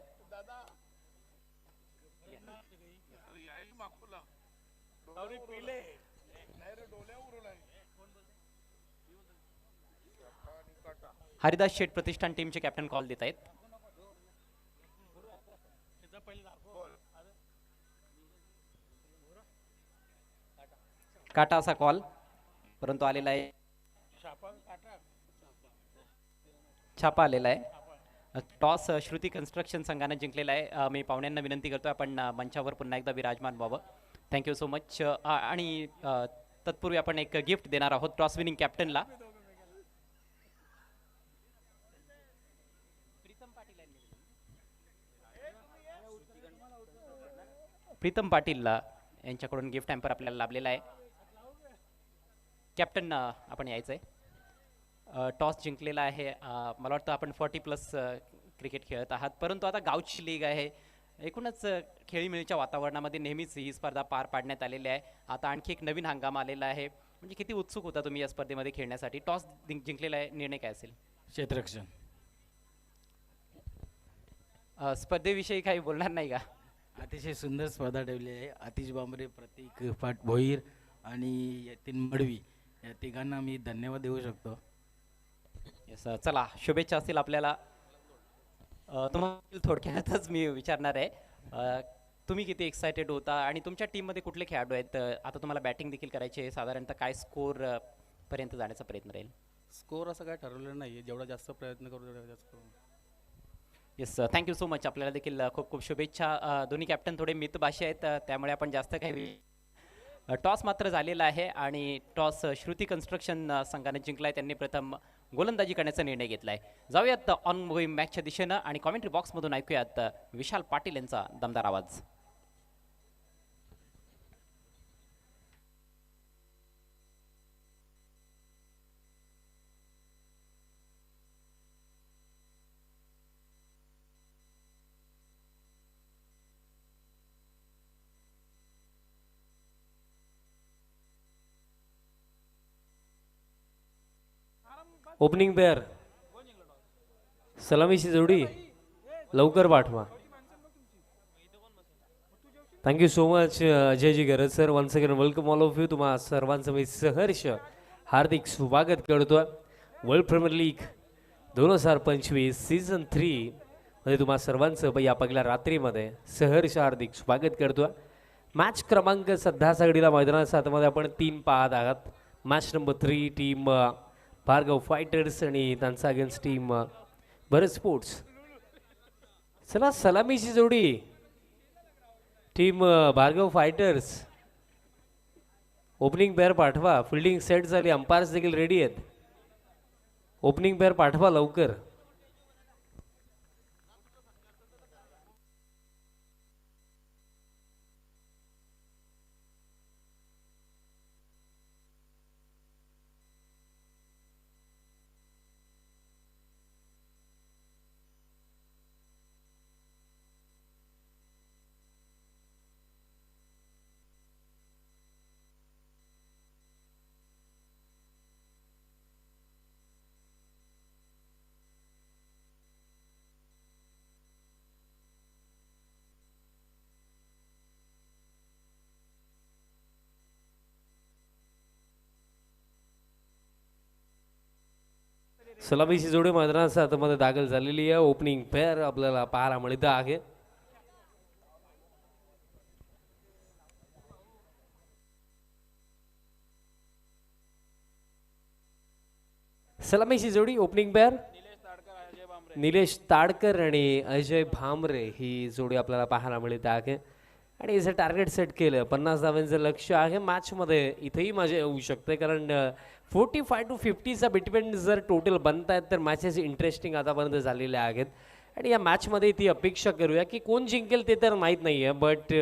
हरिदास शेठ प्रतिष्ठान टीमचे कॅप्टन कॉल देत आहेत. काटा असा कॉल परंतु आलेला आहे, छापा आलेला आहे. टॉस श्रुती कन्स्ट्रक्शन संघाने जिंकलेला आहे. मी पाहुण्यांना विनंती करतो आपण मंचावर पुन्हा एकदा विराजमान व्हावं. Thank you so much. आणि तत्पूर्वी आपण एक गिफ्ट देणार आहोत टॉस विनिंग कॅप्टनला. प्रीतम पाटील यांच्याकडून गिफ्ट हॅम्पर आपल्याला लाभलेला आहे. कॅप्टन आपण यायचं आहे. टॉस जिंकलेला आहे. मला वाटतं आपण 40+ क्रिकेट खेळत आहात, परंतु आता गावची लीग आहे. एकूणच खेळीमेळीच्या वातावरणामध्ये नेहमीच ही स्पर्धा पार पाडण्यात आलेली आहे. आता आणखी एक नवीन हंगाम आलेला आहे. म्हणजे किती उत्सुक होता तुम्ही या स्पर्धेमध्ये खेळण्यासाठी? टॉस जिंकलेला आहे, निर्णय काय असेल? क्षेत्ररक्षण. स्पर्धेविषयी काही बोलणार नाही का? अतिशय सुंदर स्पर्धा ठेवली आहे. आतिश बांबरे, प्रतीक पाट भोईर आणि यतीन मडवी या तिघांना मी धन्यवाद देऊ शकतो. येस, चला शुभेच्छा असतील आपल्याला. तुम्हाला थोडक्यातच मी विचारणार आहे, तुम्ही किती एक्सायटेड होता आणि तुमच्या टीममध्ये कुठले खेळाडू आहेत? आता तुम्हाला बॅटिंग देखील करायची आहे. साधारणतः काय स्कोर पर्यंत जाण्याचा प्रयत्न राहील? स्कोर असं काय ठरवलेलं नाही आहे. जेवढा जास्त प्रयत्न करू तेवढा जास्त करू. Yes, thank you so much. आपल्याला देखील खूप खूप शुभेच्छा. दोन्ही कॅप्टन थोडे मितभाषी आहेत, त्यामुळे आपण जास्त काही. टॉस मात्र झालेला आहे आणि टॉस श्रुती कन्स्ट्रक्शन संघाने जिंकला आहे. त्यांनी प्रथम गोलंदाजी करण्याचा निर्णय घेतला आहे. जाऊयात ऑन गोईंग मॅचच्या दिशेनं आणि कॉमेंट्री बॉक्समधून ऐकूयात विशाल पाटील यांचा दमदार आवाज. ओपनिंग पेअर सलामीची जोडी लवकर पाठवा. थँक्यू सो मच अजयजी गरज sir. Once again welcome all of you. तुम्हा सर्वांचं मी सहर्ष हार्दिक स्वागत करतो. वर्ल्ड प्रीमियर लीग 2025 सीझन 3 मध्ये तुम्हा सर्वांचं या पहिल्या रात्रीमध्ये सहर्ष हार्दिक स्वागत करतो. मॅच क्रमांक सध्या सगळीला मैदानाच्या आतमध्ये आपण 3 पाहत आहात. Match number 3 team Bhargav fighters आणि त्यांचा अगेन्स्ट टीम भरत स्पोर्ट्स. चला सलामीची जोडी team Bhargav fighters. Opening pair पाठवा. फिल्डिंग सेट झाली, अंपायर्स देखील रेडी आहेत. ओपनिंग पेअर पाठवा लवकर. सलामीची जोडी मैदानाच्या आतमध्ये दाखल झालेली आहे. ओपनिंग पेअर आपल्याला पाहायला मिळत आहे. सलामीची जोडी ओपनिंग पेअर निलेश ताडकर आणि अजय भामरे ही जोडी आपल्याला पाहायला मिळत आहे आणि याचं टार्गेट सेट केलं 50 धावांचं लक्ष आहे मॅचमध्ये. इथेही मजा येऊ शकते कारण 45 to 50चा बिटवीन जर टोटल बनतायत तर मॅचेस इंटरेस्टिंग आतापर्यंत झालेल्या आहेत आणि या मॅचमध्ये ती अपेक्षा करूया की कोण जिंकेल ते तर माहीत नाही आहे बट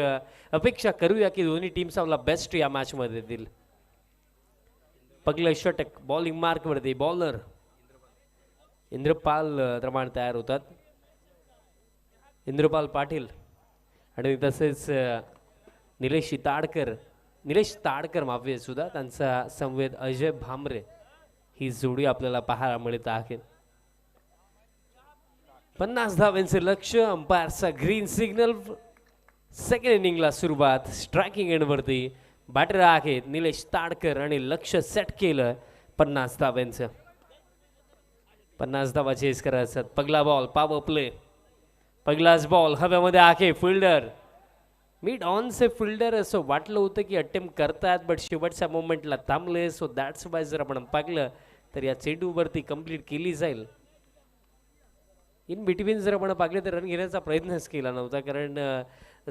अपेक्षा करूया की दोन्ही टीम्स आपला बेस्ट या मॅचमध्ये देतील. पहिलं षटक बॉलिंग मार्कवरती बॉलर इंद्रपाल प्रमाण तयार होतात. इंद्रपाल पाटील आणि तसेच निलेश ताडकर माफी सुद्धा त्यांचा संवेद अजय भामरे ही जोडी आपल्याला पाहायला मिळत आहे. 50 धावांचे लक्ष अंपायरचा ग्रीन सिग्नल. सेकंड इनिंगला सुरुवात स्ट्रायकिंग एंडवरती बॅटर आहेत निलेश ताडकर आणि लक्ष सेट केलं 50 धावांचं. 50 धावा चेस करायचं. पहिला बॉल पॉवर प्ले. पहिलाच बॉल हव्यामध्ये आहे फिल्डर मिड ऑनचे फिल्डर असं वाटलं होतं की अटेम्प्ट करतात बट शेवटच्या मोमेंटला थांबले. सो दॅट्स वाय जर आपण पाहिलं तर या चेंडूवरती कंप्लीट केली जाईल. इन बिटवीन जर आपण पाहिले तर रन घेण्याचा प्रयत्नच केला नव्हता कारण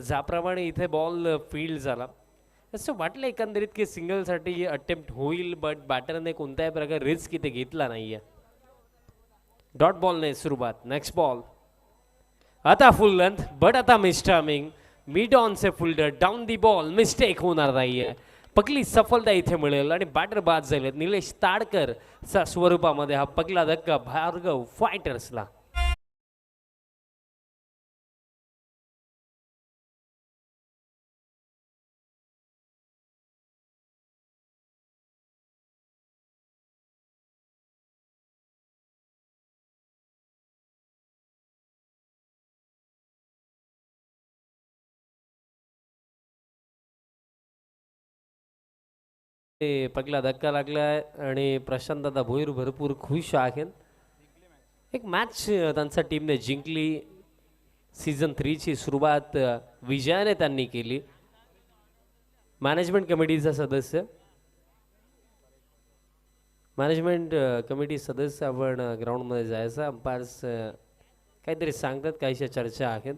ज्याप्रमाणे इथे बॉल फील्ड झाला असं वाटलं एकंदरीत की सिंगलसाठी अटेम्प्ट होईल बट बॅटरने कोणत्याही प्रकारे रिस्क इथे घेतला नाहीये. डॉट बॉलने सुरुवात. नेक्स्ट बॉल आता फुल लेंथ बट आता मिस टायमिंग. मिड ऑनचे fielder down the ball mistake होणार नाहीये. पहिली सफलता इथे मिळेल आणि बॅटर बाद झाले निलेश ताडकर च्या स्वरूपामध्ये हा पहिला धक्का भार्गव फायटर्सला. पहिला धक्का लागलाय आणि प्रशांत दादा भोईर भरपूर खुश आहेत. एक मॅच त्यांच्या टीमने जिंकली. सीझन 3 ची सुरुवात विजयाने त्यांनी केली. मॅनेजमेंट कमिटीचा सदस्य आपण ग्राउंडमध्ये जायचं. अंपायर्स काहीतरी सांगतात काहीशा चर्चा आहेत.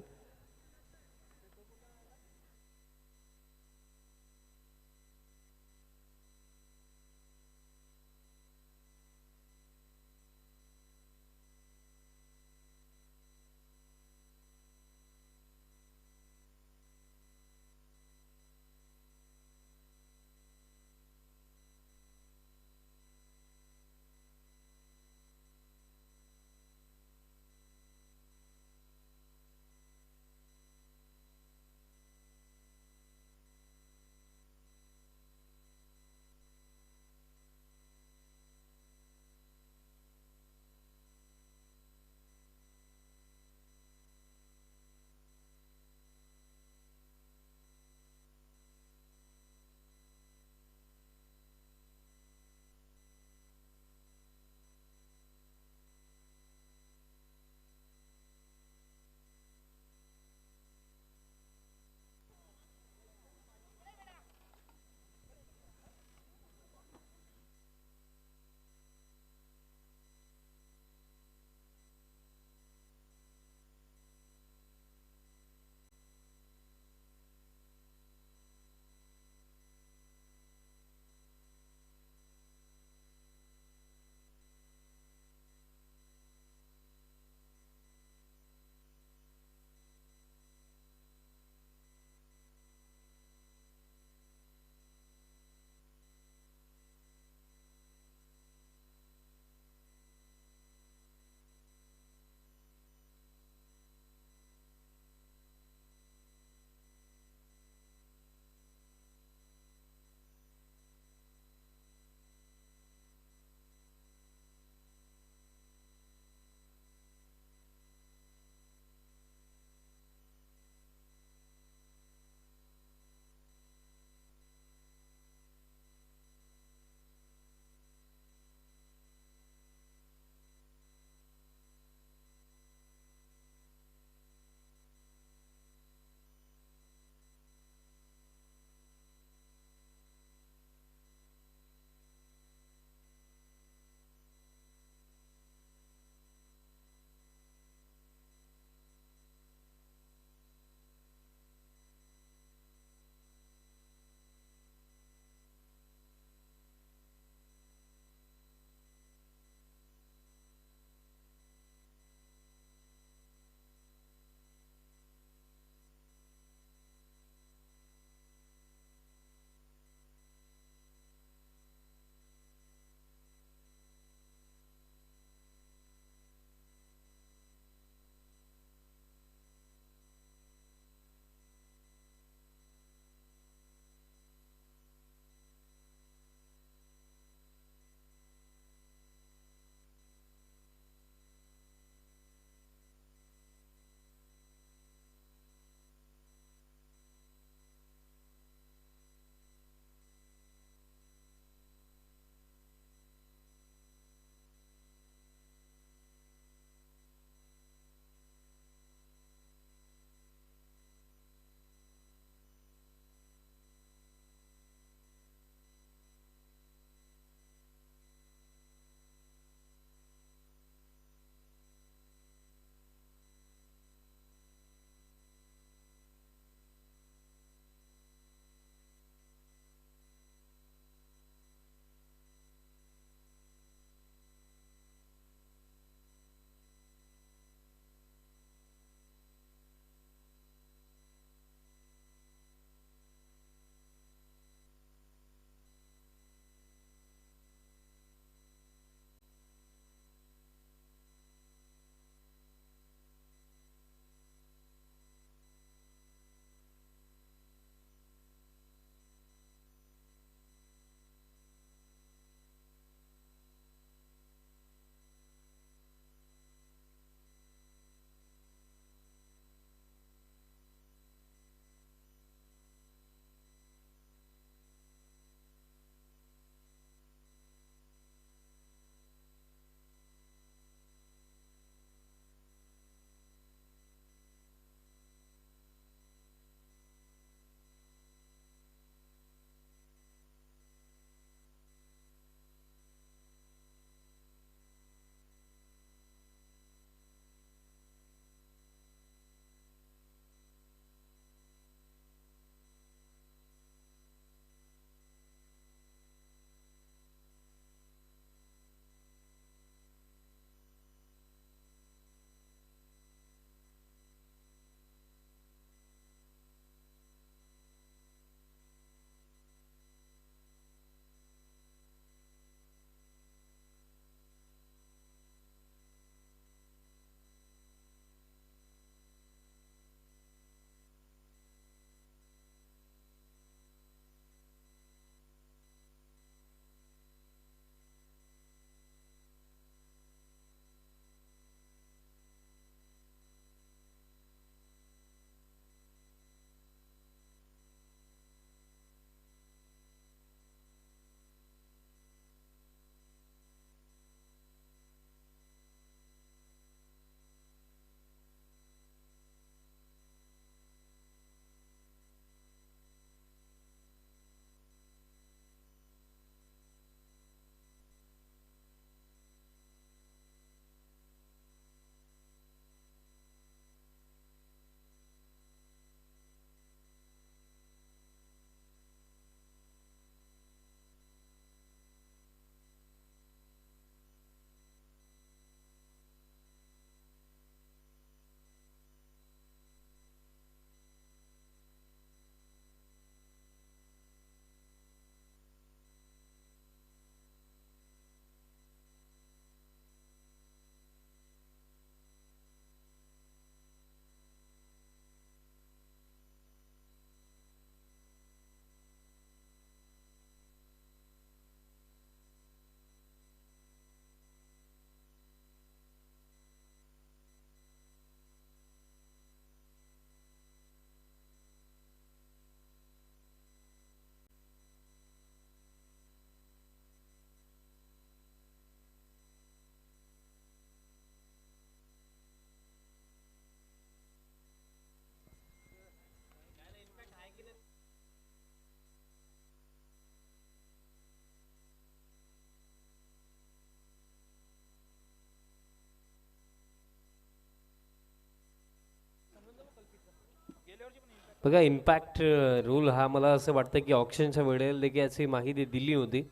बघा इम्पॅक्ट रूल हा मला असं वाटतं की ऑप्शनच्या वेळेला देखील याची माहिती दिली होती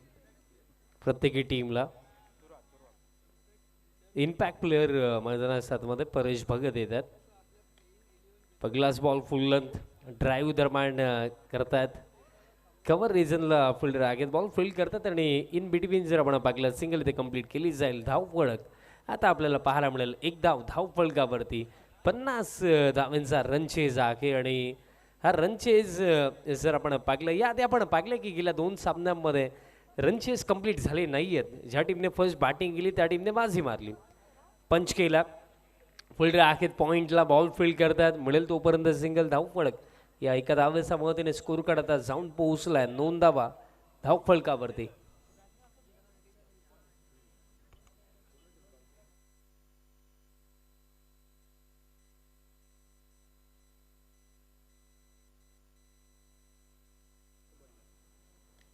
प्रत्येकी टीमला. इम्पॅक्ट प्लेअर मैदानात सातमध्ये परेश भगत येतात. पहिलाच बॉल फुल लेंथ ड्राईव्ह दरम्यान करतायत. कव्हर रिजनला फिल्डर आहेत, बॉल फील्ड करतात आणि इन बिटवीन जर आपण पाहिलं सिंगल इथे कंप्लीट केली जाईल. धाव फळक आता आपल्याला पाहायला मिळेल. एक धाव फळकावरती 50 धावांचा रन चेज आहे आणि हा रन चेज जर आपण पाहिलं याआधी आपण पाहिलं की गेल्या 2 सामन्यांमध्ये रन चेज कंप्लीट झाले नाही आहेत. ज्या टीमने फर्स्ट बॅटिंग केली त्या टीमने बाजी मारली. पंच केला, फिल्डर आहेत पॉइंटला, बॉल फील्ड करतात, मिळेल तोपर्यंत सिंगल धाव फळक. या एका धावेच्या मदतीने स्कोर काढता जाऊन पोहोचलाय 9 धावा धाव फळकावरती.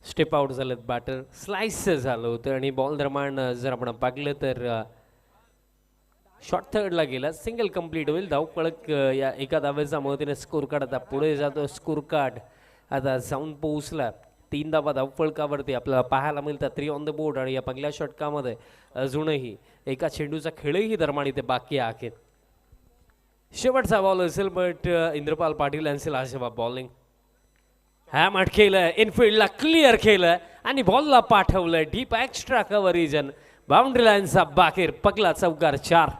स्टेप आउट झालेत बॅटर, स्लाइस झालं होतं आणि बॉल दरम्यान जर आपण पाहिलं तर शॉर्ट थर्डला गेला, सिंगल कंप्लीट होईल. धाव फळक या एका धावेच्या मदतीने स्कोर कार्ड आता पुढे जातो. स्कोर कार्ड आता जाऊन पोहोचला 3 धावा धाव फळकावरती आपल्याला पाहायला मिळतात 3 ऑन द बोर्ड. आणि या पहिल्या षटकामध्ये अजूनही एका चेंडूचा खेळही दरम्यान इथे बाकी आहेत. शेवटचा बॉल असेल बट इंद्रपाल पाटील यांचे लाजवाब बॉलिंग. हॅम केलं, इनफिल्डला क्लिअर केलं आणि बॉलला पाठवलं deep extra cover region. Boundary लाईनचा बाहेर पगला चौकार 4.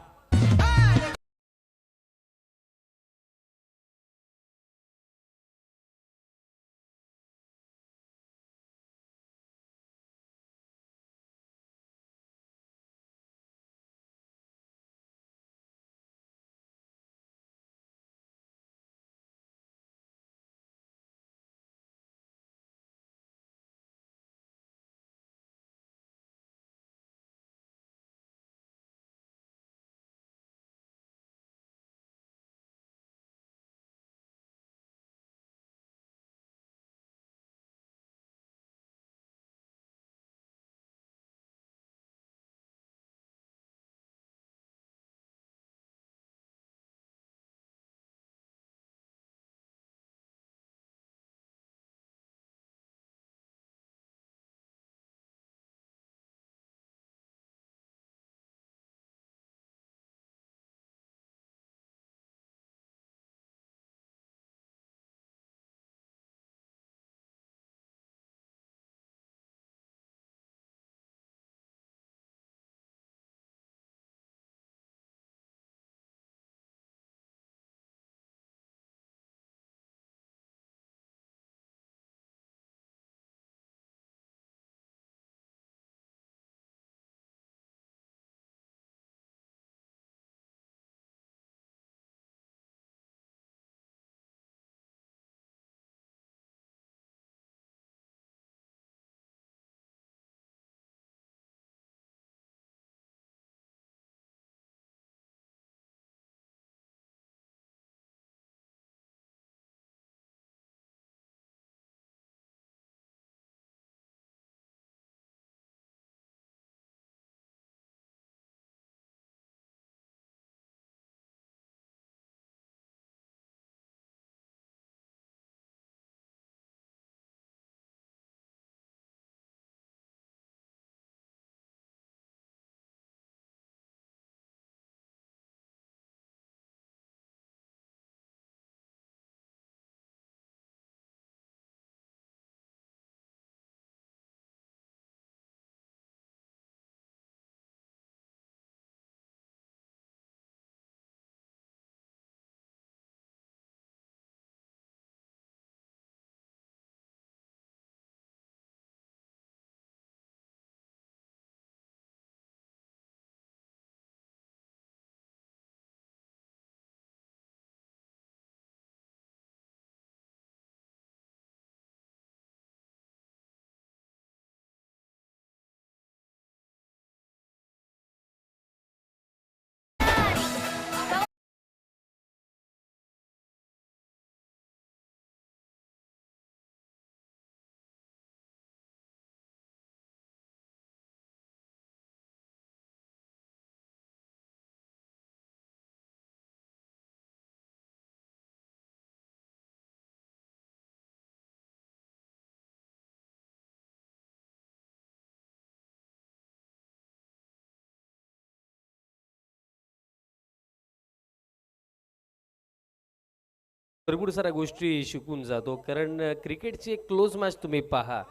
भरपूर साऱ्या गोष्टी शिकून जातो. कारण क्रिकेटची एक क्लोज मॅच तुम्ही पहा,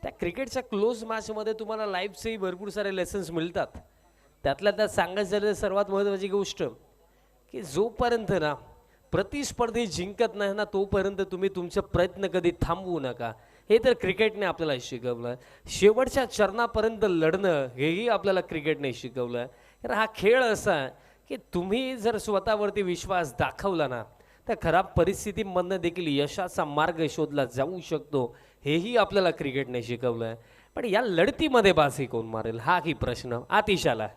त्या क्रिकेटच्या क्लोज मॅचमध्ये तुम्हाला लाईफचेही भरपूर सारे लेसन्स मिळतात. त्यातल्या त्यात सांगायचं झालं तर सर्वात महत्त्वाची गोष्ट की जोपर्यंत ना प्रतिस्पर्धी जिंकत नाही ना तोपर्यंत तुम्ही तुमचे प्रयत्न कधी थांबवू नका. हे तर क्रिकेटने आपल्याला शिकवलं. शेवटच्या चरणापर्यंत लढणं हेही आपल्याला क्रिकेटने शिकवलं. तर हा खेळ असा आहे की तुम्ही जर स्वतःवरती विश्वास दाखवला ना तर खराब परिस्थितीमधनं देखील यशाचा मार्ग शोधला जाऊ शकतो. हेही आपल्याला क्रिकेटने शिकवलं आहे. पण या लढतीमध्ये बाजी कोण मारेल हा की प्रश्न आतिशाला.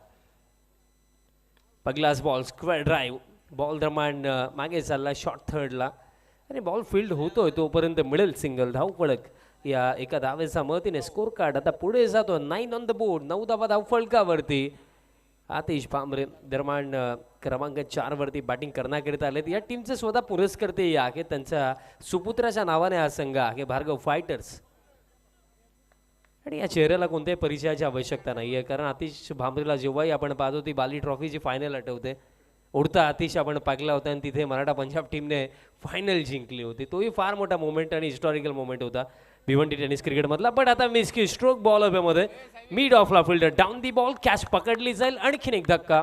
पहिलाच बॉल स्क्वेअर ड्राईव्ह, बॉल दरम्यान मागे चालला शॉर्ट थर्डला आणि बॉल फील्ड होतोय तोपर्यंत मिळेल सिंगल. धावफलक या एका धावेचा मदतीने स्कोर कार्ड आता पुढे जातो. 9 ऑन द बोर्ड, 9 धावा धावफलकावरती. आतिश भांबरे दरम्यान क्रमांक 4 वरती बॅटिंग करण्याकरिता आलेत. या टीमचे स्वतः पुरस्कर्ते आहे, त्यांच्या सुपुत्राच्या नावाने हा संघ आहे भार्गव फायटर्स. आणि या चेहऱ्याला कोणत्याही परिचयाची आवश्यकता नाही आहे, कारण आतिश भांबरेला जेव्हाही आपण पाहतो ती बाली ट्रॉफीची फायनल आठवते. उडता आतिश आपण पाहिला होता आणि तिथे मराठा पंजाब टीमने फायनल जिंकली होती. तोही फार मोठा मोमेंट आणि हिस्टॉरिकल मोमेंट होता भिवंडी टेनिस क्रिकेटमधला. पण आता मिस की स्ट्रोक बॉल मध्ये मिड ऑफला fielder down the ball, catch पकडली जाईल. आणखीन एक धक्का,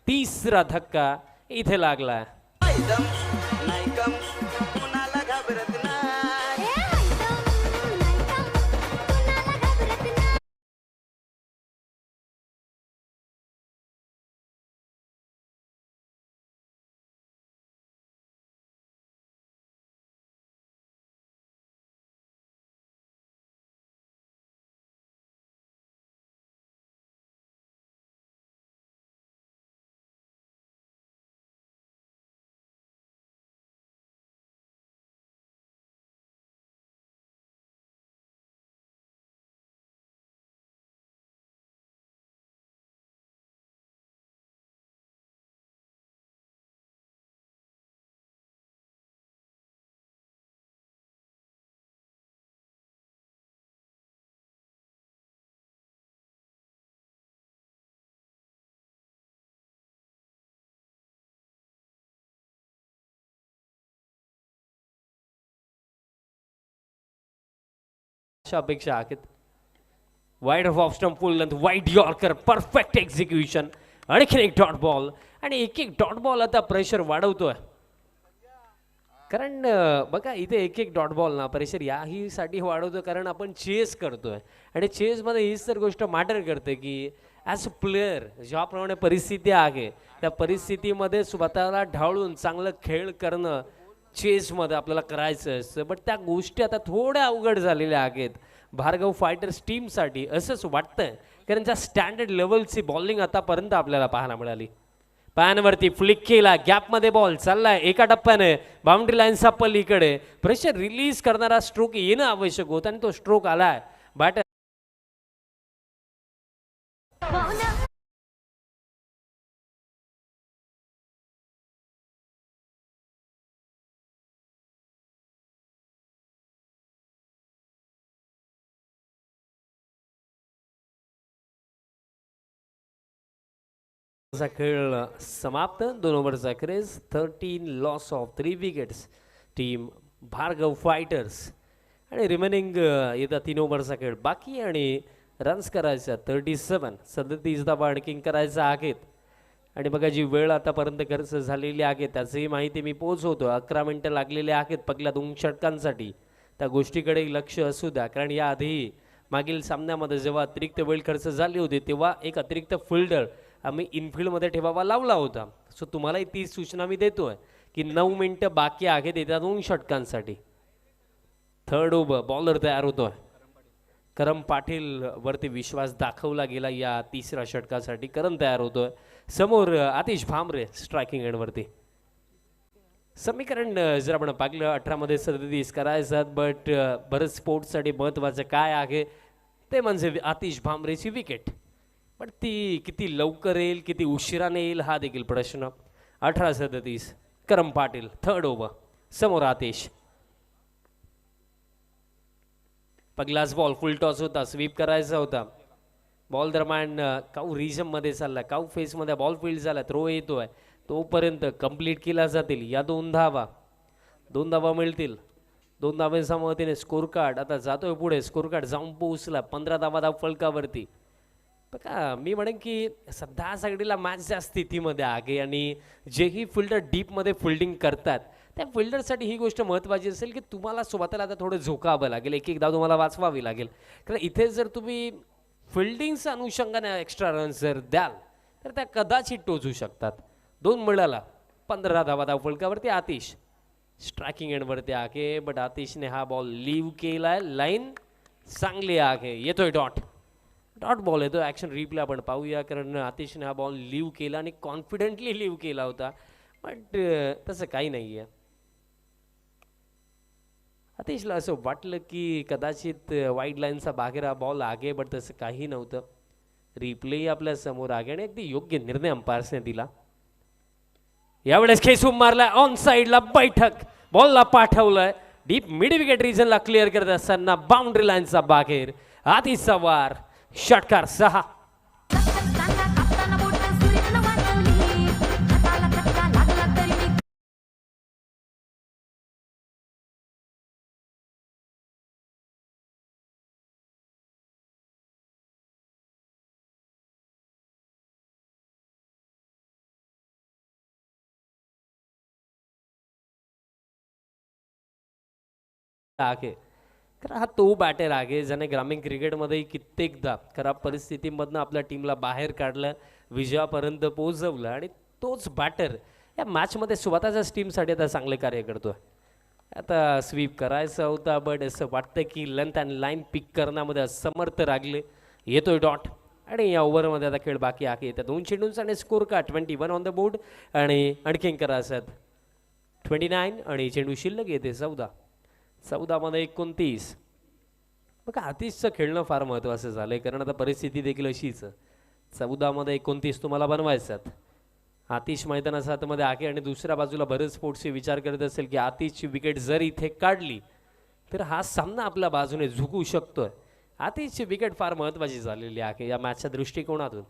तिसरा धक्का इथे लागला. अपेक्षा आहेत. वाईड ऑफ स्टंप फुल length wide yorker, perfect execution. आणखीन एक डॉट बॉल आणि एक एक डॉट बॉल आता प्रेशर वाढवतोय. कारण बघा इथे एक एक डॉट बॉल ना प्रेशर याही साठी वाढवतो कारण आपण चेस करतोय आणि चेसमध्ये हीच तर गोष्ट मॅटर करते की ॲज अ प्लेअर ज्याप्रमाणे परिस्थिती आहे त्या परिस्थितीमध्ये स्वतःला ढाळून चांगलं खेळ करणं चेसमध्ये आपल्याला करायचं असतं. बट त्या गोष्टी आता थोड्या अवघड झालेल्या आहेत भार्गव फायटर्स टीमसाठी असंच वाटतंय, कारण त्या स्टँडर्ड लेवलची बॉलिंग आतापर्यंत आपल्याला पाहायला मिळाली. पॅनवरती फ्लिक केला, गॅपमध्ये बॉल चाललाय एका टप्प्याने बाउंड्री लाईनच्या पलीकडे. प्रेशर रिलीज करणारा स्ट्रोक येणं आवश्यक होतं आणि तो स्ट्रोक आलाय. बॅटर खेळ समाप्त. 2 ओव्हरचा क्रेज, 13 loss of 3 wickets team Bhargav fighters. आणि रिमेनिंग येत्या 3 ओव्हरचा खेळ बाकी आणि रन्स करायचा 37 धावा आणखीन करायचा आहेत. आणि बघा जी वेळ आतापर्यंत खर्च झालेली आहे त्याचीही माहिती मी पोहोचवतो. 11 मिनिटं लागलेली आहेत पहिल्या 2 षटकांसाठी. त्या गोष्टीकडे लक्ष असू द्या, कारण याआधी मागील सामन्यामध्ये जेव्हा अतिरिक्त वेळ खर्च झाली होती तेव्हा एक अतिरिक्त फिल्डर आम्ही इनफिल्डमध्ये ठेवावा लावला होता. सो तुम्हालाही ती सूचना मी देतोय की 9 मिनिटं बाकी आहेत येत्या 2 षटकांसाठी. थर्ड ओव्हर बॉलर तयार होतोय. करम पाटील वरती विश्वास दाखवला गेला या तिसऱ्या षटकासाठी. करम तयार होतोय. समोर आतिश भांबरे स्ट्रायकिंग एंडवरती. समीकरण जर आपण पाहिलं 18 मध्ये 37 करायचं, बट बरंच स्पोर्ट्ससाठी महत्त्वाचं काय आहे ते म्हणजे आतिश भांबरेची विकेट. पण ती किती लवकर येईल किती उशिराने येईल हा देखील प्रश्न. 18-37 करम पाटील थर्ड ओव्हर. समोर आतिश. पहिलाच बॉल फुल टॉस होता, स्वीप करायचा होता. बॉल दरम्यान काऊ रिजममध्ये चालला, काऊ फेसमध्ये बॉल फील्ड झाला, थ्रो येतोय तोपर्यंत कंप्लीट केला जातील या 2 धावा. 2 धावा मिळतील. 2 धावांच्या मदतीने स्कोर कार्ड आता जातोय पुढे. स्कोर कार्ड जाऊन पोहोचला 15 धावा धाव फलकावरती. बघा मी म्हणेन की सध्या सगळीला मॅचच्या स्थितीमध्ये आहे आणि जेही फिल्डर डीपमध्ये फिल्डिंग करतात त्या फिल्डरसाठी ही गोष्ट महत्त्वाची असेल की तुम्हाला स्वतःला आता थोडं झोकावं लागेल. एक एक धाव तुम्हाला वाचवावी लागेल. कारण इथे जर तुम्ही फिल्डिंगच्या अनुषंगाने एक्स्ट्रा रन्स जर द्याल तर त्या कदाचित टोचू शकतात. 2 मिळाला 15 धावा धाव फलकावरती. आतिश स्ट्रायकिंग एंडवरती आहे बट आतिशने हा बॉल लीव केलाय. लाईन चांगली आहे. येतोय डॉट बॉल येतो. ॲक्शन रिप्ले आपण पाहूया कारण आतिशने हा बॉल लीव केला आणि कॉन्फिडेंटली लीव केला होता. बट तसं काही नाही आहे. आतिशला असं वाटलं की कदाचित वाईड लाईनचा बाहेर हा बॉल आहे बट तसं काही नव्हतं. रिप्ले आपल्या समोर आहे आणि अगदी योग्य निर्णय अंपायर्सने दिला. यावेळेस खेचून मारलाय ऑन साईडला. बैठक बॉलला पाठवलंय डीप मिड विकेट रिजनला क्लिअर करत असताना बाउंड्री लाईनचा बाहेर. आतिशचा वार षटकार 6. आहे कारण हा तो बॅटर आहे ज्याने ग्रामीण क्रिकेटमध्ये कित्येकदा खराब परिस्थितीमधनं आपल्या टीमला बाहेर काढलं, विजयापर्यंत पोहोचवलं आणि तोच बॅटर या मॅचमध्ये स्वतःच्याच टीमसाठी आता चांगले कार्य करतोय. आता स्वीप करायचा होता बट असं वाटतं की लेंथ अँड लाईन पिक करण्यामध्ये असमर्थ रागले. येतोय डॉट आणि या ओव्हरमध्ये आता खेळ बाकी आहे. त्या 2 चेंडूंचा आणि स्कोर का 21 ऑन द बोर्ड आणि आणखीन करायचं 29 आणि चेंडू शिल्लक येते 14 मध्ये 29. बघा आतिशचं खेळणं फार महत्त्वाचं झालं आहे कारण आता परिस्थिती देखील अशीच. 14 मध्ये 29 तुम्हाला बनवायचं. आतिश मैदानाच्या हातामध्ये आहे आणि दुसऱ्या बाजूला बरेच स्पोर्ट्सचे विचार करत असेल की आतिशची विकेट जर इथे काढली तर हा सामना आपल्या बाजूने झुकू शकतोय. आतिशची विकेट फार महत्त्वाची झालेली आहे या मॅचच्या दृष्टिकोनातून.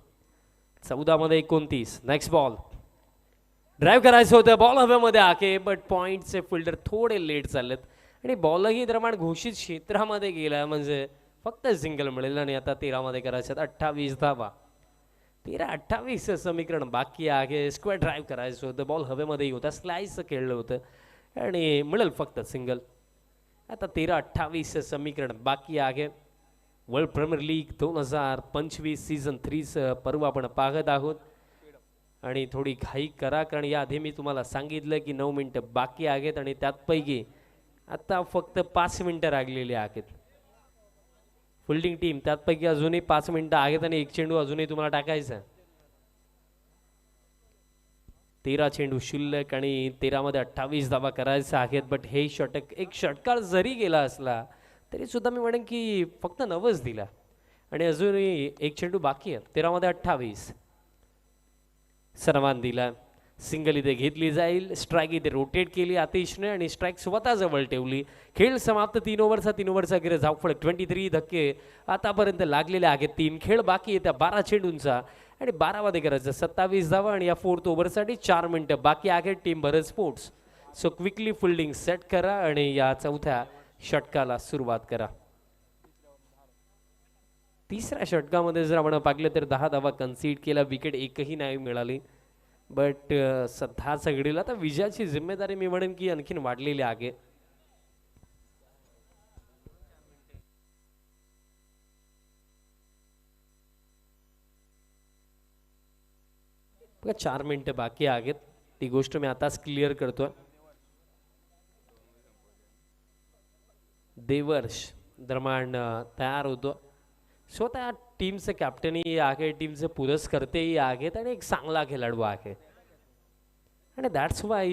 14 मध्ये 29. नेक्स्ट बॉल ड्राईव्ह करायचं होतं. बॉल हवेमध्ये आहे बट पॉईंटचे फिल्डर थोडे लेट चाललेत आणि बॉलही दरम्यान घोषित क्षेत्रामध्ये गेला म्हणजे फक्त सिंगल मिळेल. आणि आता 13 मध्ये करायचं 28 धावा. 13-28 समीकरण बाकी आहे. स्क्वेअर ड्राईव्ह करायचं होतं. बॉल हवेमध्येही होता. स्लाइसचं खेळलं होतं आणि मिळेल फक्त सिंगल. आता 13-28 समीकरण बाकी आहे. वर्ल्ड प्रीमियर लीग 2025 सीझन 3चं पर्व आपण पाहत आहोत आणि थोडी घाई करा कारण याआधी मी तुम्हाला सांगितलं की 9 मिनिटं बाकी आहेत आणि त्यातपैकी आता फक्त 5 मिनिटं राहिलेली आहेत. फिल्डिंग टीम त्यातपैकी अजूनही 5 मिनिटं आहेत आणि 1 चेंडू अजूनही तुम्हाला टाकायचा. 13 चेंडू शिल्लक आणि 13 मध्ये 28 धावा करायचा आहेत. बट हे षटक एक षटकार जरी गेला असला तरी सुद्धा मी म्हणेन की फक्त 9च दिला आणि अजूनही 1 चेंडू बाकी आहे. 13 मध्ये 28 सर्वान दिला. सिंगल इथे घेतली जाईल. स्ट्राईक इथे रोटेट केली आतिशने आणि स्ट्राईक स्वतःजवळ ठेवली. खेळ समाप्त. 3 ओव्हरचा गिरे धावफळ 23 धक्के आतापर्यंत लागलेले आहेत. 3 खेळ बाकी आहे त्या 12 चेंडूंचा आणि 12 मध्ये करायचं 27 धावा आणि या 4th ओव्हरसाठी 4 मिनिटं बाकी आहेत. Team Bharat sports so quickly fielding set करा आणि या 4थ्या षटकाला सुरुवात करा. तिसऱ्या षटकामध्ये जर आपण पाहिलं तर 10 धावा कन्सीड केला. विकेट एकही नाही मिळाली. बट सध्या सगळीला तर विजयाची जिम्मेदारी मी म्हणेन की आणखीन वाढलेली आहे. बघा 4 मिनिटं बाकी आहेत. ती गोष्ट मी आताच क्लिअर करतोय. देवर्ष दरम्यान तयार होतो. स्वतः टीमचं कॅप्टनही आहे. टीमचे पुरस्कर्तेही आहेत आणि एक चांगला खेळाडू आहे आणि दॅट्स वाय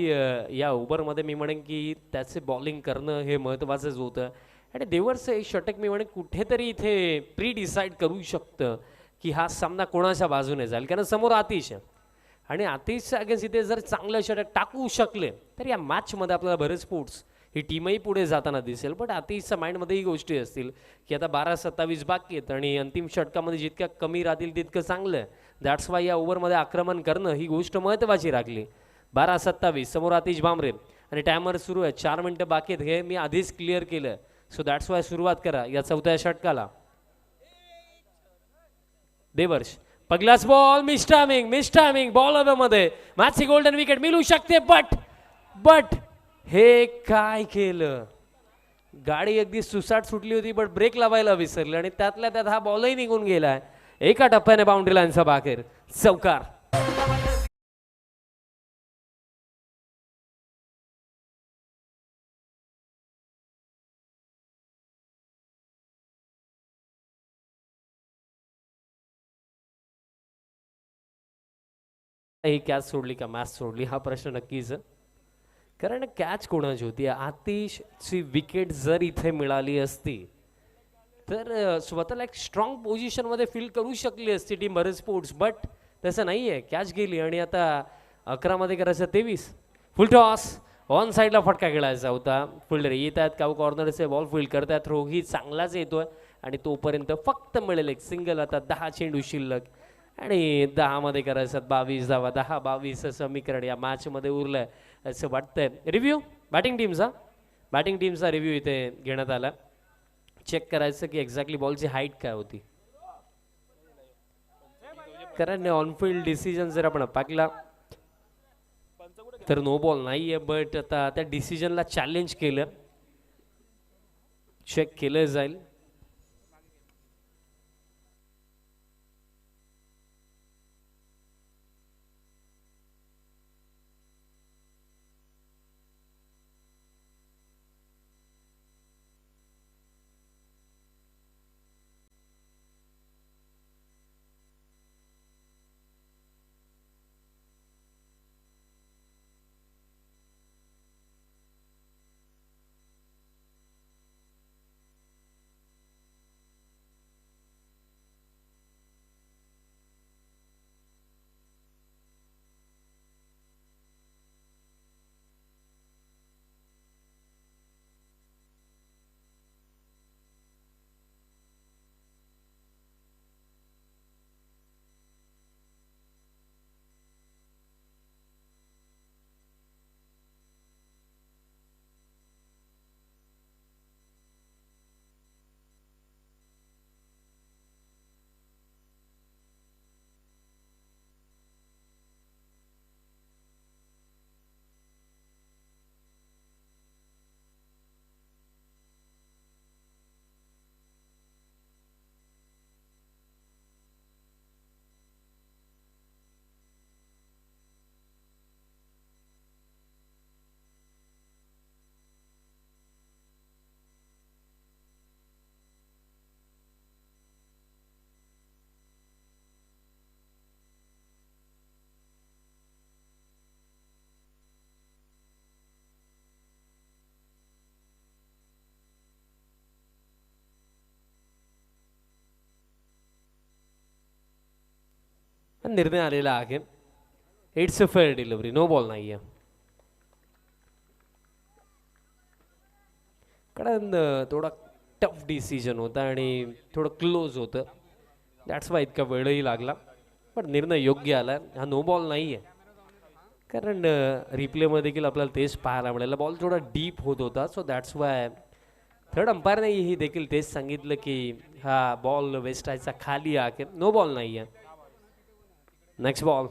या ओव्हरमध्ये मी म्हणेन की त्याचे बॉलिंग करणं हे महत्त्वाचंच होतं. आणि देवर्सचं एक षटक मी म्हणेन कुठेतरी इथे प्री डिसाईड करू शकतं की हा सामना कोणाच्या बाजूने जाईल कारण समोर आतिश आहे आणि आतिशच्या अगेन्स्ट इथे जर चांगलं षटक टाकू शकले तर या मॅचमध्ये आपल्याला बरेच स्पोर्ट्स ही टीमही पुढे जाताना दिसेल. बट आतिशच्या माइंडमध्ये ही गोष्टी असतील की आता 12-27 बाकी आहेत आणि अंतिम षटकामध्ये जितक्या कमी राहतील तितकं चांगलं आहे. दॅट्स वाय या ओव्हरमध्ये आक्रमण करणं ही गोष्ट महत्त्वाची राखली. 12-27 समोर आतिश भामरे आणि टायमर सुरू आहे. 4 मिनिटं बाकी आहेत. हे मी आधीच क्लिअर केलं. सो दॅट्स वाय सुरुवात करा या चौथ्या षटकाला. देवर्ष पहिलाच बॉल मिस टायमिंग बॉल मध्ये मॅचची गोल्डन विकेट मिळू शकते. बट हे काय केलं, गाडी अगदी सुसाट सुटली होती बट ब्रेक लावायला विसरली आणि त्यातल्या त्यात हा बॉलही निघून गेलाय. एका टप्प्याने बाउंड्री लाईनचा बाहेर. चौकार. ही कॅच सोडली का मॅच सोडली हा प्रश्न नक्कीच, कारण कॅच कोणाची होती. आतिशची विकेट जर इथे मिळाली असती तर स्वतःला एक स्ट्रॉंग पोझिशन मध्ये फील करू शकली असती टीम भरत स्पोर्ट्स. बट तसं नाही आहे. कॅच गेली आणि आता 11 मध्ये करायचं 23. फुल टॉस ऑन साईडला फटका खेळायचा होता. फिल्डर येत आहेत काऊ कॉर्नरचे बॉल फील्ड करतात. थ्रो ही चांगलाच येतोय आणि तोपर्यंत फक्त मिळेल एक सिंगल. आता 10 चेंडू शिल्लक आणि 10 मध्ये करायचं 22 धावा. 10-22 समीकरण या मॅच मध्ये उरलंय असं वाटतंय. रिव्ह्यू बॅटिंग टीमचा रिव्ह्यू इथे घेण्यात आला. चेक करायचं की एक्झॅक्टली बॉलची हाईट काय होती, कारण ऑनफिल्ड डिसिजन जर आपण पाहिला तर नो बॉल नाहीये. बट आता त्या डिसिजनला चॅलेंज केलं, चेक केलं जाईल. निर्णय आलेला आहे. It's a fair delivery. No ball नाहीये. कारण थोडा टफ डिसिजन होता आणि थोडं क्लोज होतं. दॅट्स वाय इतका वेळही लागला. पण निर्णय योग्य आला. हा नो बॉल नाहीये, कारण रिप्लेमध्ये देखील आपल्याला तेच पाहायला मिळालं. बॉल थोडा डीप होत होता. सो दॅट्स वाय थर्ड अंपायरने ही देखील तेच सांगितलं की हा बॉल वेस्टायचा खाली आहे. नो बॉल नाहीये. नेक्स्ट बॉल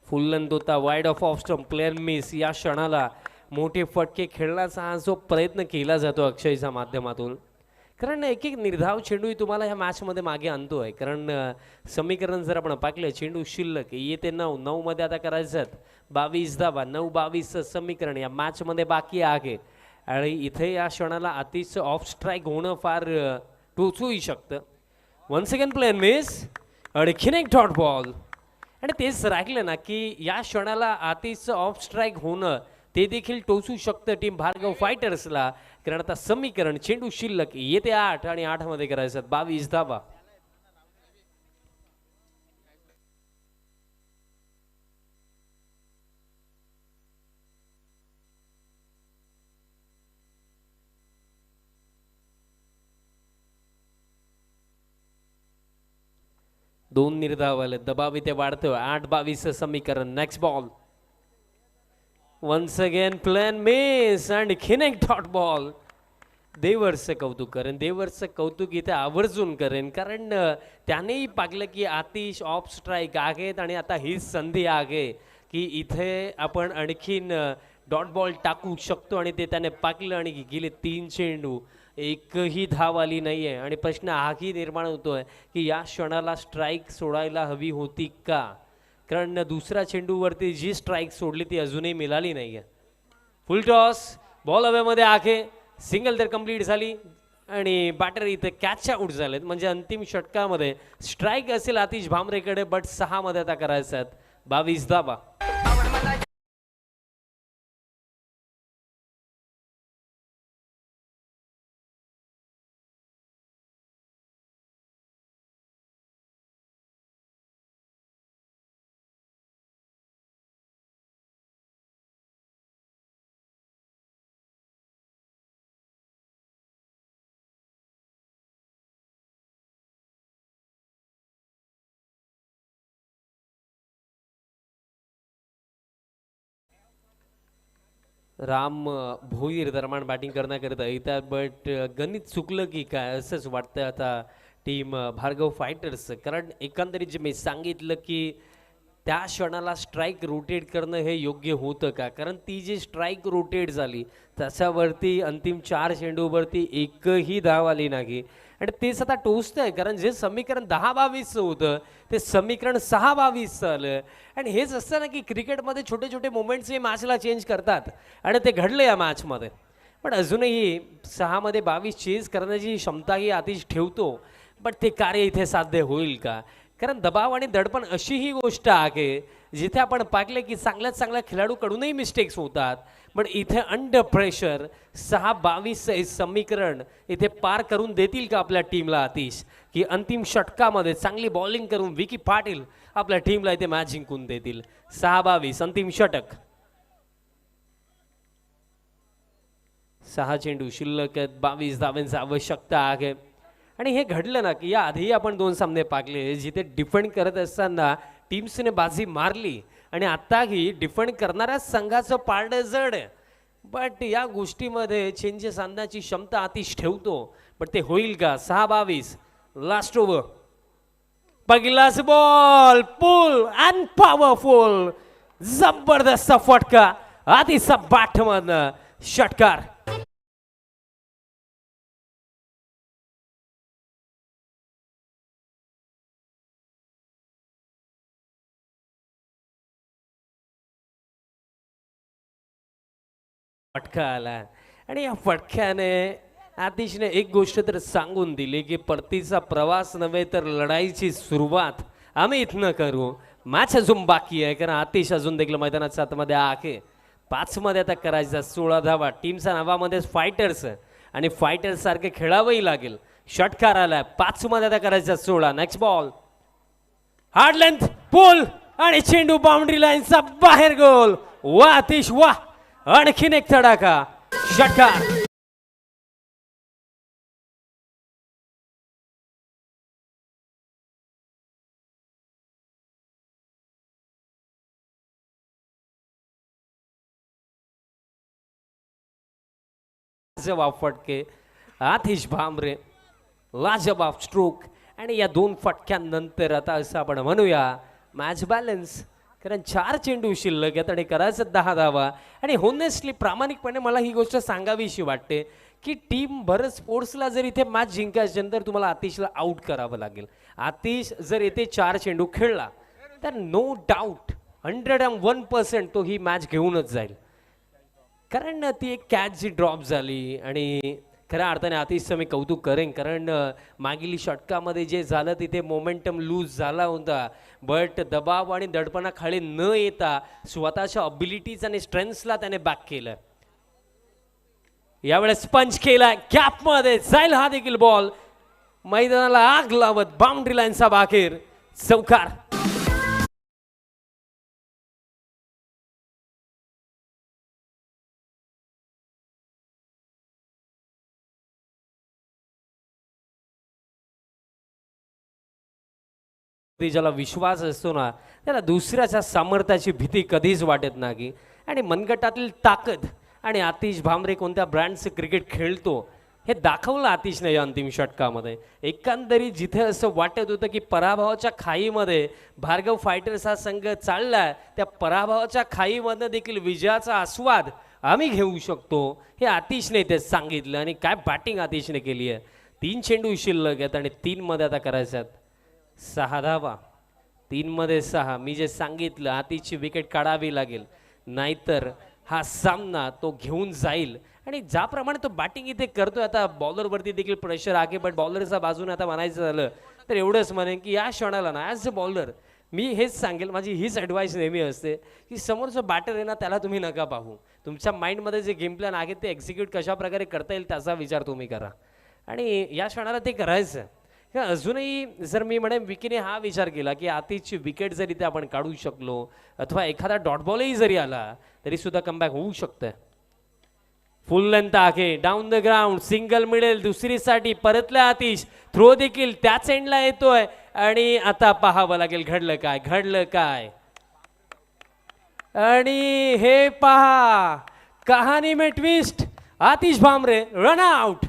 फुल लेंथ होता, wide off stump, player miss. या क्षणाला मोठे फटके खेळण्याचा हा जो प्रयत्न केला जातो अक्षयच्या माध्यमातून, कारण एक एक निर्धाव चेंडूही तुम्हाला ह्या मॅचमध्ये मागे आणतोय. कारण समीकरण जर आपण पाहिलं, चेंडू शिल्लक येते 9 मध्ये आता करायचं 22 धावा. 9-22 समीकरण या मॅचमध्ये बाकी आहे आणि इथे या क्षणाला आतिश ऑफ स्ट्राईक होणं फार टोचूही शकतं. वन सेकंड प्लेअर मिस आणखीन एक डॉट बॉल. आणि तेच राहिलं ना की या क्षणाला आतिश ऑफ स्ट्राईक होणं ते देखील टोचू शकतं टीम भार्गव फायटर्सला. कारण आता समीकरण चेंडू शिल्लक येते 8 आणि 8 मध्ये करायचं 22 धावा. दोन निर्धाव आले, दबाव इथे वाढतोय. 8-22 समीकरण. Next ball once again plan miss आणखीन एक डॉट बॉल. देवर्सचं कौतुक करेन, देवर्सचं कौतुक इथे आवर्जून करेन, कारण त्यानेही पाहिलं की आतिश ऑफ स्ट्राईक आहेत आणि आता हीच संधी आहे की इथे आपण आणखीन डॉट बॉल टाकू शकतो आणि ते त्याने पाकलं आणि गेले 3 चेंडू एकही धाव आली नाही आहे. आणि प्रश्न हाही निर्माण होतोय की या क्षणाला स्ट्राईक सोडायला हवी होती का, कारण दुसऱ्या चेंडूवरती जी स्ट्राईक सोडली ती अजूनही मिळाली नाही आहे. फुल टॉस, बॉल हवेमध्ये आहे, सिंगल तर कंप्लीट झाली आणि बॅटर इथे कॅच आउट झालेत. म्हणजे अंतिम षटकामध्ये स्ट्राईक असेल आतिश भामरेकडे, बट 6 मध्ये आता करायचं आहेत 22 धावा. राम भोईर दरम्यान बॅटिंग करण्याकरिता येतात, बट गणित चुकलं की काय असंच वाटतं आता टीम भार्गव फायटर्स. कारण एकंदरीत जे मी सांगितलं की त्या क्षणाला स्ट्राईक रोटेट करणं हे योग्य होतं का, कारण ती जी स्ट्राईक रोटेट झाली त्याच्यावरती अंतिम 4 चेंडूवरती एकही धाव आली नाही. आणि तेच आता टोचतंय, कारण जे समीकरण 10-22 होतं ते समीकरण 6-22 आलं. आणि हेच असतं ना की क्रिकेटमध्ये छोटे छोटे मोमेंट्स हे मॅचला चेंज करतात आणि ते घडलं या मॅचमध्ये. पण अजूनही 6 मध्ये 22 चेंज करण्याची क्षमताही आतिश ठेवतो, बट ते कार्य इथे साध्य होईल का, कारण दबाव आणि दडपण अशी ही गोष्ट आहे जिथे आपण पाहिले की चांगल्या चांगल्या खेळाडूकडूनही मिस्टेक्स होतात. पण इथे अंडर प्रेशर 6-22 समीकरण इथे पार करून देतील का आपल्या टीमला आतिश, की अंतिम षटकामध्ये चांगली बॉलिंग करून विकी पाटील आपल्या टीमला इथे मॅच जिंकून देतील. 6-22 अंतिम षटक. 6 चेंडू शिल्लक आहेत, 22 धावांची आवश्यकता आहे. आणि हे घडलं ना की या आधी आपण 2 सामने पाहिले जिथे डिफेंड करत असताना टीम्सने बाजी मारली आणि आताही डिफेंड करणाऱ्या संघाचं पारडं जड आहे. बट या गोष्टीमध्ये चेंजेस आणण्याची क्षमता आतिश ठेवतो, पण ते होईल का. 6-22 लास्ट ओव्हर. पहिलाच बॉल पुल अँड पॉवरफुल, जबरदस्त फटका आतिशचा बॅटमधनं षटकार. फटका आला आणि या फटक्याने आतिशने एक गोष्ट तर सांगून दिली की परतीचा प्रवास नव्हे तर लढाईची सुरुवात आम्ही इथनं करू. मॅच अजून बाकी आहे, कारण आतिश अजून देखील मैदानात 7 मध्ये आहे. 5 मध्ये आता करायचा 16 धावा. टीमच्या नावामध्ये फायटर्स आणि फायटर्स सारखे खेळावंही लागेल. षटकार आलाय 5 मध्ये आता करायचा 16. नेक्स्ट बॉल, हार्ड लेंथ पुल आणि चेंडू बाउंड्री लाईनचा बाहेर गोल. वा आतिश वा, आणखीन एक तडाखा षटकार. लाजवाब फटके आतिश भामरे, लाजवाब स्ट्रोक. आणि या 2 फटक्यांनंतर आता असं आपण म्हणूया मॅच बॅलन्स, कारण 4 चेंडू शिल्लक आहेत आणि करायचं 10 धावा. आणि होनेस्टली प्रामाणिकपणे मला ही गोष्ट सांगावीशी वाटते की टीम भरत स्पोर्ट्सला जर इथे मॅच जिंकायची तर तुम्हाला आतिशला आउट करावं लागेल. आतिश जर इथे 4 चेंडू खेळला तर नो डाऊट 101% तो ही मॅच घेऊनच जाईल, कारण ती एक कॅच जी ड्रॉप झाली. आणि खऱ्या अर्थाने आतिशचं मी कौतुक करेन, कारण मागील षटकामध्ये जे झालं तिथे मोमेंटम लूज झाला होता, बट दबाव आणि दडपणाखाली न येता स्वतःच्या अबिलिटीज आणि स्ट्रेंथ्सला त्याने बॅक केलं. यावेळेस पंच केला, गॅपमध्ये जाईल हा देखील बॉल, मैदानाला आग लावत बाउंड्री लाईनचा बाहेर चौकार. ज्याला विश्वास असतो ना त्याला दुसऱ्याच्या सामर्थ्याची भीती कधीच वाटत नाही. आणि मनगटातील ताकद आणि आतिश भामरे कोणत्या ब्रँडचं क्रिकेट खेळतो हे दाखवलं आतिशने या अंतिम षटकामध्ये. एकंदरीत जिथे असं वाटत होतं की पराभवाच्या खाईमध्ये भार्गव फायटर्स हा संघ चाललाय, त्या पराभवाच्या खाईमध्ये देखील विजयाचा आस्वाद आम्ही घेऊ शकतो हे आतिशने ते सांगितलं. आणि काय बॅटिंग आतिशने केली आहे. 3 चेंडू शिल्लक आहेत आणि 3 मध्ये आता करायचं आहेत 6 धावा. 3 मध्ये 6. मी जे सांगितलं आतिशची विकेट काढावी लागेल, नाहीतर हा सामना तो घेऊन जाईल. आणि ज्याप्रमाणे तो बॅटिंग इथे करतोय, आता बॉलरवरती देखील प्रेशर आहे, बट बॉलरच्या बाजूने आता म्हणायचं झालं तर एवढंच म्हणेन की या क्षणाला ना ॲज अ बॉलर मी हेच सांगेल, माझी हीच ॲडवाईस नेहमी असते की समोरचा बॅटर आहे ना त्याला तुम्ही नका पाहू. तुमच्या माइंडमध्ये जे गेम प्लॅन आहे ते एक्झिक्यूट कशा प्रकारे करता येईल त्याचा विचार तुम्ही करा. आणि या क्षणाला ते करायचं. किंवा अजूनही जर मी म्हणेन विकीने हा विचार केला की आतिशची विकेट जरी ते आपण काढू शकलो अथवा एखादा डॉट बॉलही जरी आला तरी सुद्धा कमबॅक होऊ शकतं. फुल लेंथ आहे, डाऊन द ग्राउंड, सिंगल मिळेल दुसरीसाठी, परतला आतिश, थ्रो देखील त्याच एंडला येतोय. आणि आता पाहावं लागेल घडलं काय, घडलं काय. आणि हे पहा कहाणी में twist, Atish Bhamre run out.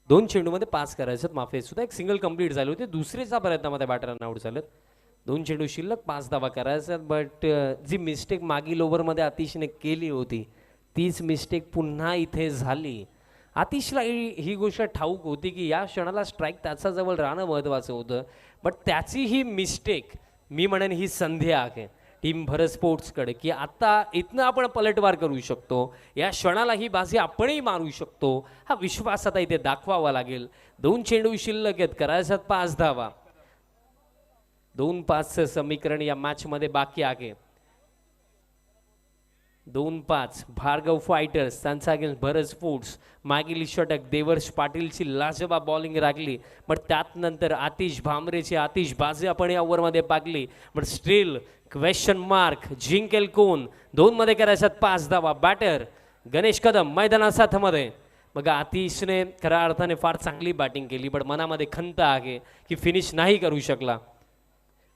दोन चेंडूमध्ये 5 करायचं माफी सुद्धा एक सिंगल कंप्लीट झाली होती. दुसरीचा प्रयत्नामध्ये बॅटर रन आउट झालेत. 2 चेंडू शिल्लक 5 धावा करायच्यात. बट जी मिस्टेक मागील ओव्हरमध्ये आतिशने केली होती तीच मिस्टेक पुन्हा इथे झाली. आतिशला ही गोष्ट ठाऊक होती की या क्षणाला स्ट्राईक त्याच्याजवळ राहणं महत्त्वाचं होतं. बट त्याची ही मिस्टेक मी म्हणेन ही संधी आहे टीम भरत स्पोर्ट्सकडे की आता इथनं आपण पलटवार करू शकतो, या क्षणाला ही बाजी आपणही मारू शकतो. हा विश्वास आता इथे दाखवावा लागेल. 2 चेंडू शिल्लक आहेत, करायच्यात 5 धावा. 2-5चं समीकरण या मॅचमध्ये बाकी आहे. 2-5 भार्गव फायटर्स त्यांचा अगेन्स्ट भरत स्पोर्ट्स. मागील षटक देवर्ष पाटीलची लाजवाब बॉलिंग लागली, बट त्यात नंतर आतिश भामरेची आतिशबाजी आपण या ओव्हरमध्ये पाकली. बट स्टील क्वेश्चन मार्क, जिंकेल कोण. 2 मध्ये करायच्यात 5 धावा. बॅटर गणेश कदम मैदानात मध्ये. मग आतिशने खऱ्या अर्थाने फार चांगली बॅटिंग केली, पण मनामध्ये खंत आहे की फिनिश नाही करू शकला.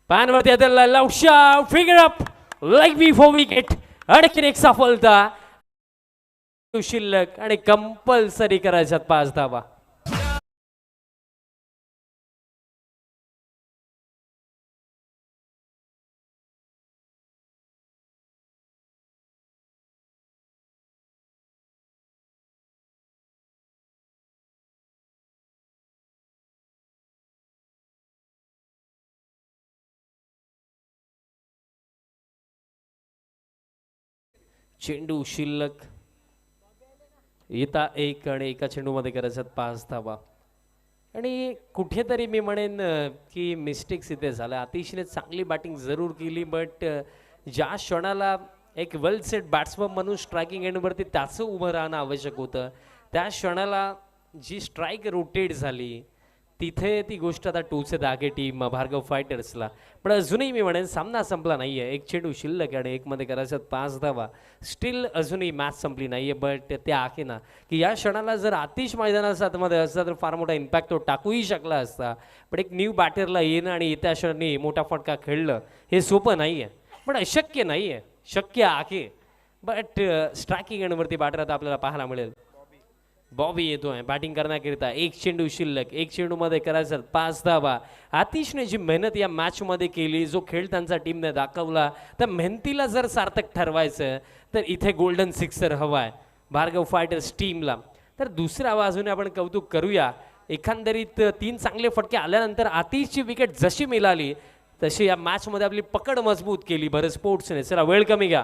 पॅनवरती आता loud shot, figure up, like before wicket. आणखीन एक सफलता शिल्लक आणि कंपल्सरी करायच्यात 5 धावा. चेंडू शिल्लक येता 1 आणि एका चेंडूमध्ये करायच्यात 5 धावा. आणि कुठेतरी मी म्हणेन की मिस्टेक्स इथे झाल्या. अतिशय चांगली बॅटिंग जरूर केली, बट ज्या क्षणाला एक वेल सेट बॅट्समन म्हणून स्ट्रायकिंग एंडवरती त्याचं उभं राहणं आवश्यक होतं, त्या क्षणाला जी स्ट्राईक रोटेट झाली तिथे ती गोष्ट आता टोचत आहे टीम भार्गव फायटर्सला. पण अजूनही मी म्हणेन सामना संपला नाही आहे. 1 चेंडू शिल्लक आणि 1 मध्ये करायच्यात 5 धावा. स्टील अजूनही मॅच संपली नाही आहे. बट ते आहे ना की या क्षणाला जर आतिश मैदानाच्या आतमध्ये असता तर फार मोठा इम्पॅक्ट तो टाकूही शकला असता. पण एक न्यू बॅटरला येणं आणि येत्या क्षणी मोठा फटका खेळलं हे सोपं नाही आहे, पण अशक्य नाही आहे, शक्य आहे. बट स्ट्रायकिंग एंडवरती बॅटर आता आपल्याला पाहायला मिळेल. बॉबी येतोय बॅटिंग करण्याकरिता. 1 चेंडू शिल्लक, 1 चेंडूमध्ये करायचं 5 धावा. आतिशने जी मेहनत या मॅचमध्ये केली, जो खेळ त्यांचा टीमने दाखवला, त्या मेहनतीला जर सार्थक ठरवायचं तर इथे गोल्डन सिक्सर हवाय भार्गव फायटर्स टीमला. तर दुसऱ्या बाजूने आपण कौतुक करूया. एकंदरीत 3 चांगले फटके आल्यानंतर आतिशची विकेट जशी मिळाली तशी या मॅचमध्ये आपली पकड मजबूत केली भरत स्पोर्ट्सने. चला वेळ कमी घ्या,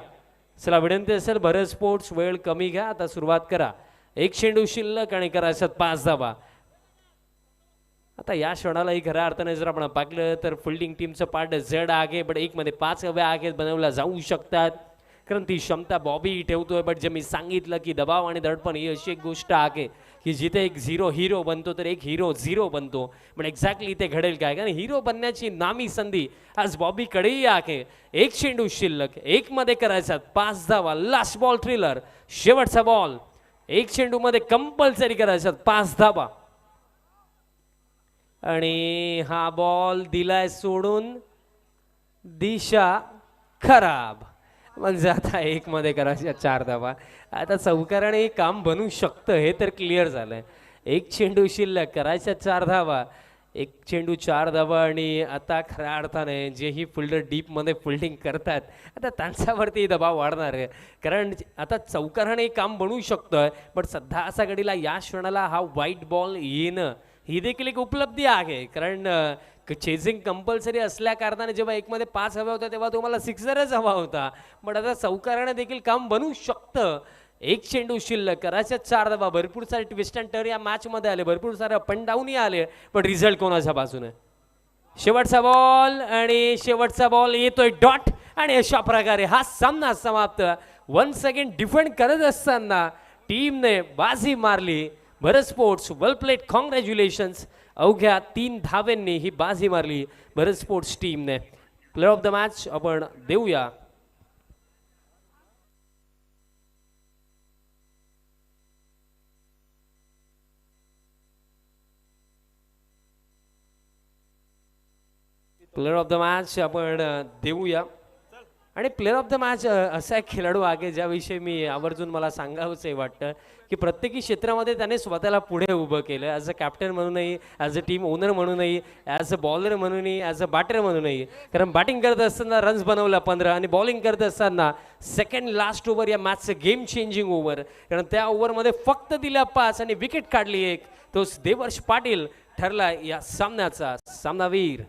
चला विनंती असेल भरत स्पोर्ट्स वेळ कमी घ्या, आता सुरुवात करा. 1 चेंडू शिल्लक आणि करायच्यात 5 धावा. आता या क्षणालाही खऱ्या अर्थाने जर आपण पाहिलं तर फिल्डिंग टीमचं पार्ट जड आहे, पण 1 मध्ये 5 हव्या आहेत बनवल्या जाऊ शकतात. कारण ती क्षमता बॉबी ठेवतोय. बट जे मी सांगितलं की दबाव आणि दडपण ही अशी एक गोष्ट आहे की जिथे एक झिरो हिरो बनतो तर एक हिरो झिरो बनतो. पण एक्झॅक्टली इथे घडेल काय, कारण हिरो बनण्याची नामी संधी आज बॉबीकडेही आहे. एक चेंडू शिल्लक, एक मध्ये करायचा 5 धावा. लास्ट बॉल थ्रिलर, शेवटचा बॉल. एक चेंडू मध्ये कंपल्सरी करायचा 5 धावा. आणि हा बॉल दिलाय सोडून, दिशा खराब. म्हणजे आता एक मध्ये करायच्या 4 धावा. आता चौकाराने काम बनू शकतं हे तर क्लिअर झालंय. एक चेंडू शिल्लक, करायच्या 4 धावा. एक चेंडू 4 धावा. आणि आता खऱ्या अर्थाने जेही फिल्डर डीपमध्ये फिल्डिंग करतात आता त्यांच्यावरती दबाव वाढणार आहे, कारण आता चौकाराने काम बनवू शकतोय. पण सध्या असा घडीला या क्षणाला हा व्हाईट बॉल येणं ही देखील एक उपलब्धी आहे, कारण चेझिंग कंपल्सरी असल्या कारणाने जेव्हा एकमध्ये 5 हवा होता तेव्हा तुम्हाला सिक्सरच हवा होता. पण आता चौकाराने देखील काम बनवू शकतं. एक चेंडू शिल्लक, करायच्या 4 धावा. भरपूर सारे ट्विस्ट अँड टर्न या मॅच मध्ये आले, भरपूर सारे अप अँड डाऊनही आले, पण रिझल्ट कोणाच्या बाजूने. शेवटचा बॉल, आणि शेवटचा बॉल येतोय डॉट. आणि अशा प्रकारे हा सामना समाप्त. वन्स अगेन डिफेंड करत असताना टीमने बाजी मारली. भरत स्पोर्ट्स वेल प्लेड, कॉंग्रॅच्युलेशन्स. अवघ्या 3 धावेंनी ही बाजी मारली भरत स्पोर्ट्स टीमने. प्लेयर ऑफ द मॅच आपण देऊया प्लेयर ऑफ द मॅच आपण देऊया. आणि प्लेयर ऑफ द मॅच असा एक खेळाडू आहे ज्याविषयी मी आवर्जून मला सांगावंसं वाटतं की प्रत्येकी क्षेत्रामध्ये त्याने स्वतःला पुढे उभं केलं. ॲज अ कॅप्टन म्हणूनही, ॲज अ टीम ओनर म्हणूनही, ॲज अ बॉलर म्हणूनही, ॲज अ बॅटर म्हणूनही. कारण बॅटिंग करत असताना रन्स बनवला 15 आणि बॉलिंग करत असताना सेकंड लास्ट ओव्हर या मॅचचं गेम चेंजिंग ओव्हर, कारण त्या ओव्हरमध्ये फक्त दिल्या 5 आणि विकेट काढली 1. तोच देवर्ष पाटील ठरला या सामन्याचा सामनावीर.